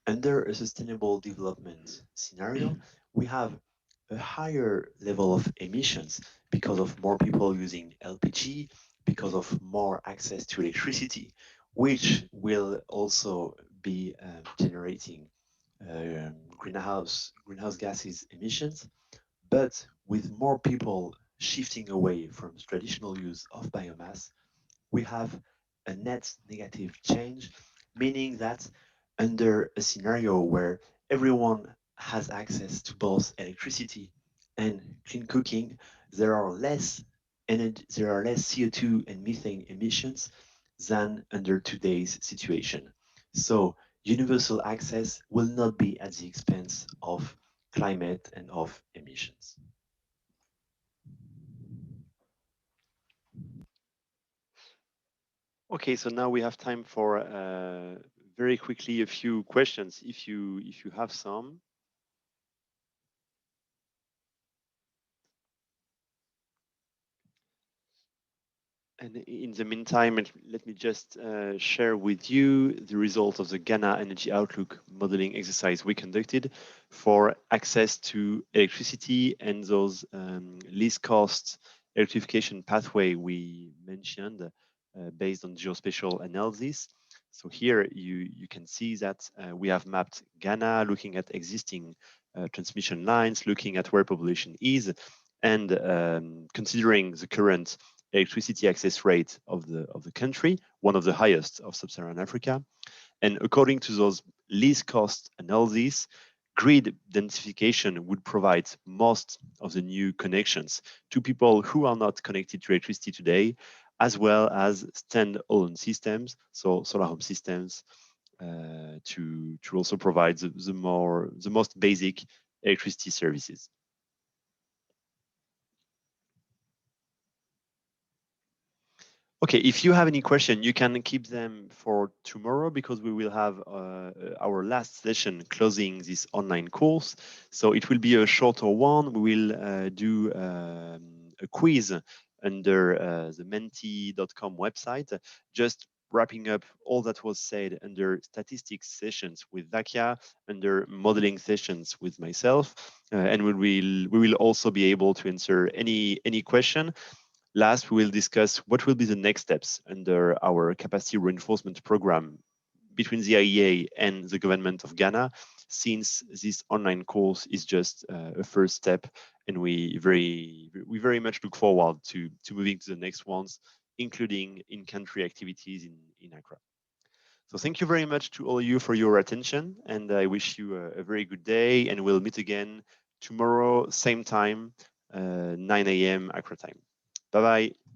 Under a sustainable development scenario, we have a higher level of emissions because of more people using LPG, because of more access to electricity, which will also be generating greenhouse gases emissions. But with more people shifting away from traditional use of biomass, we have a net negative change, meaning that under a scenario where everyone has access to both electricity and clean cooking, there are less there are less CO2 and methane emissions than under today's situation. So universal access will not be at the expense of climate and of emissions. Okay, so now we have time for very quickly a few questions, if you have some. And in the meantime, let me just share with you the results of the Ghana Energy Outlook modeling exercise we conducted for access to electricity and those least cost electrification pathway we mentioned based on geospatial analysis. So here you can see that we have mapped Ghana, looking at existing transmission lines, looking at where population is, and considering the current electricity access rate of the country, one of the highest of sub-Saharan Africa. And according to those least cost analyses, grid densification would provide most of the new connections to people who are not connected to electricity today, as well as standalone systems, so solar home systems, to also provide the most basic electricity services. Okay, if you have any question, you can keep them for tomorrow because we will have our last session closing this online course. So it will be a shorter one. We will do a quiz under the menti.com website, just wrapping up all that was said under statistics sessions with Dakia, under modeling sessions with myself, and we will also be able to answer any question. Last, we will discuss what will be the next steps under our capacity reinforcement program between the IEA and the government of Ghana, since this online course is just a first step, and we very much look forward to moving to the next ones, including in-country activities in Accra. So thank you very much to all of you for your attention, and I wish you a very good day, and we'll meet again tomorrow, same time, 9 a.m. Accra time. Bye bye.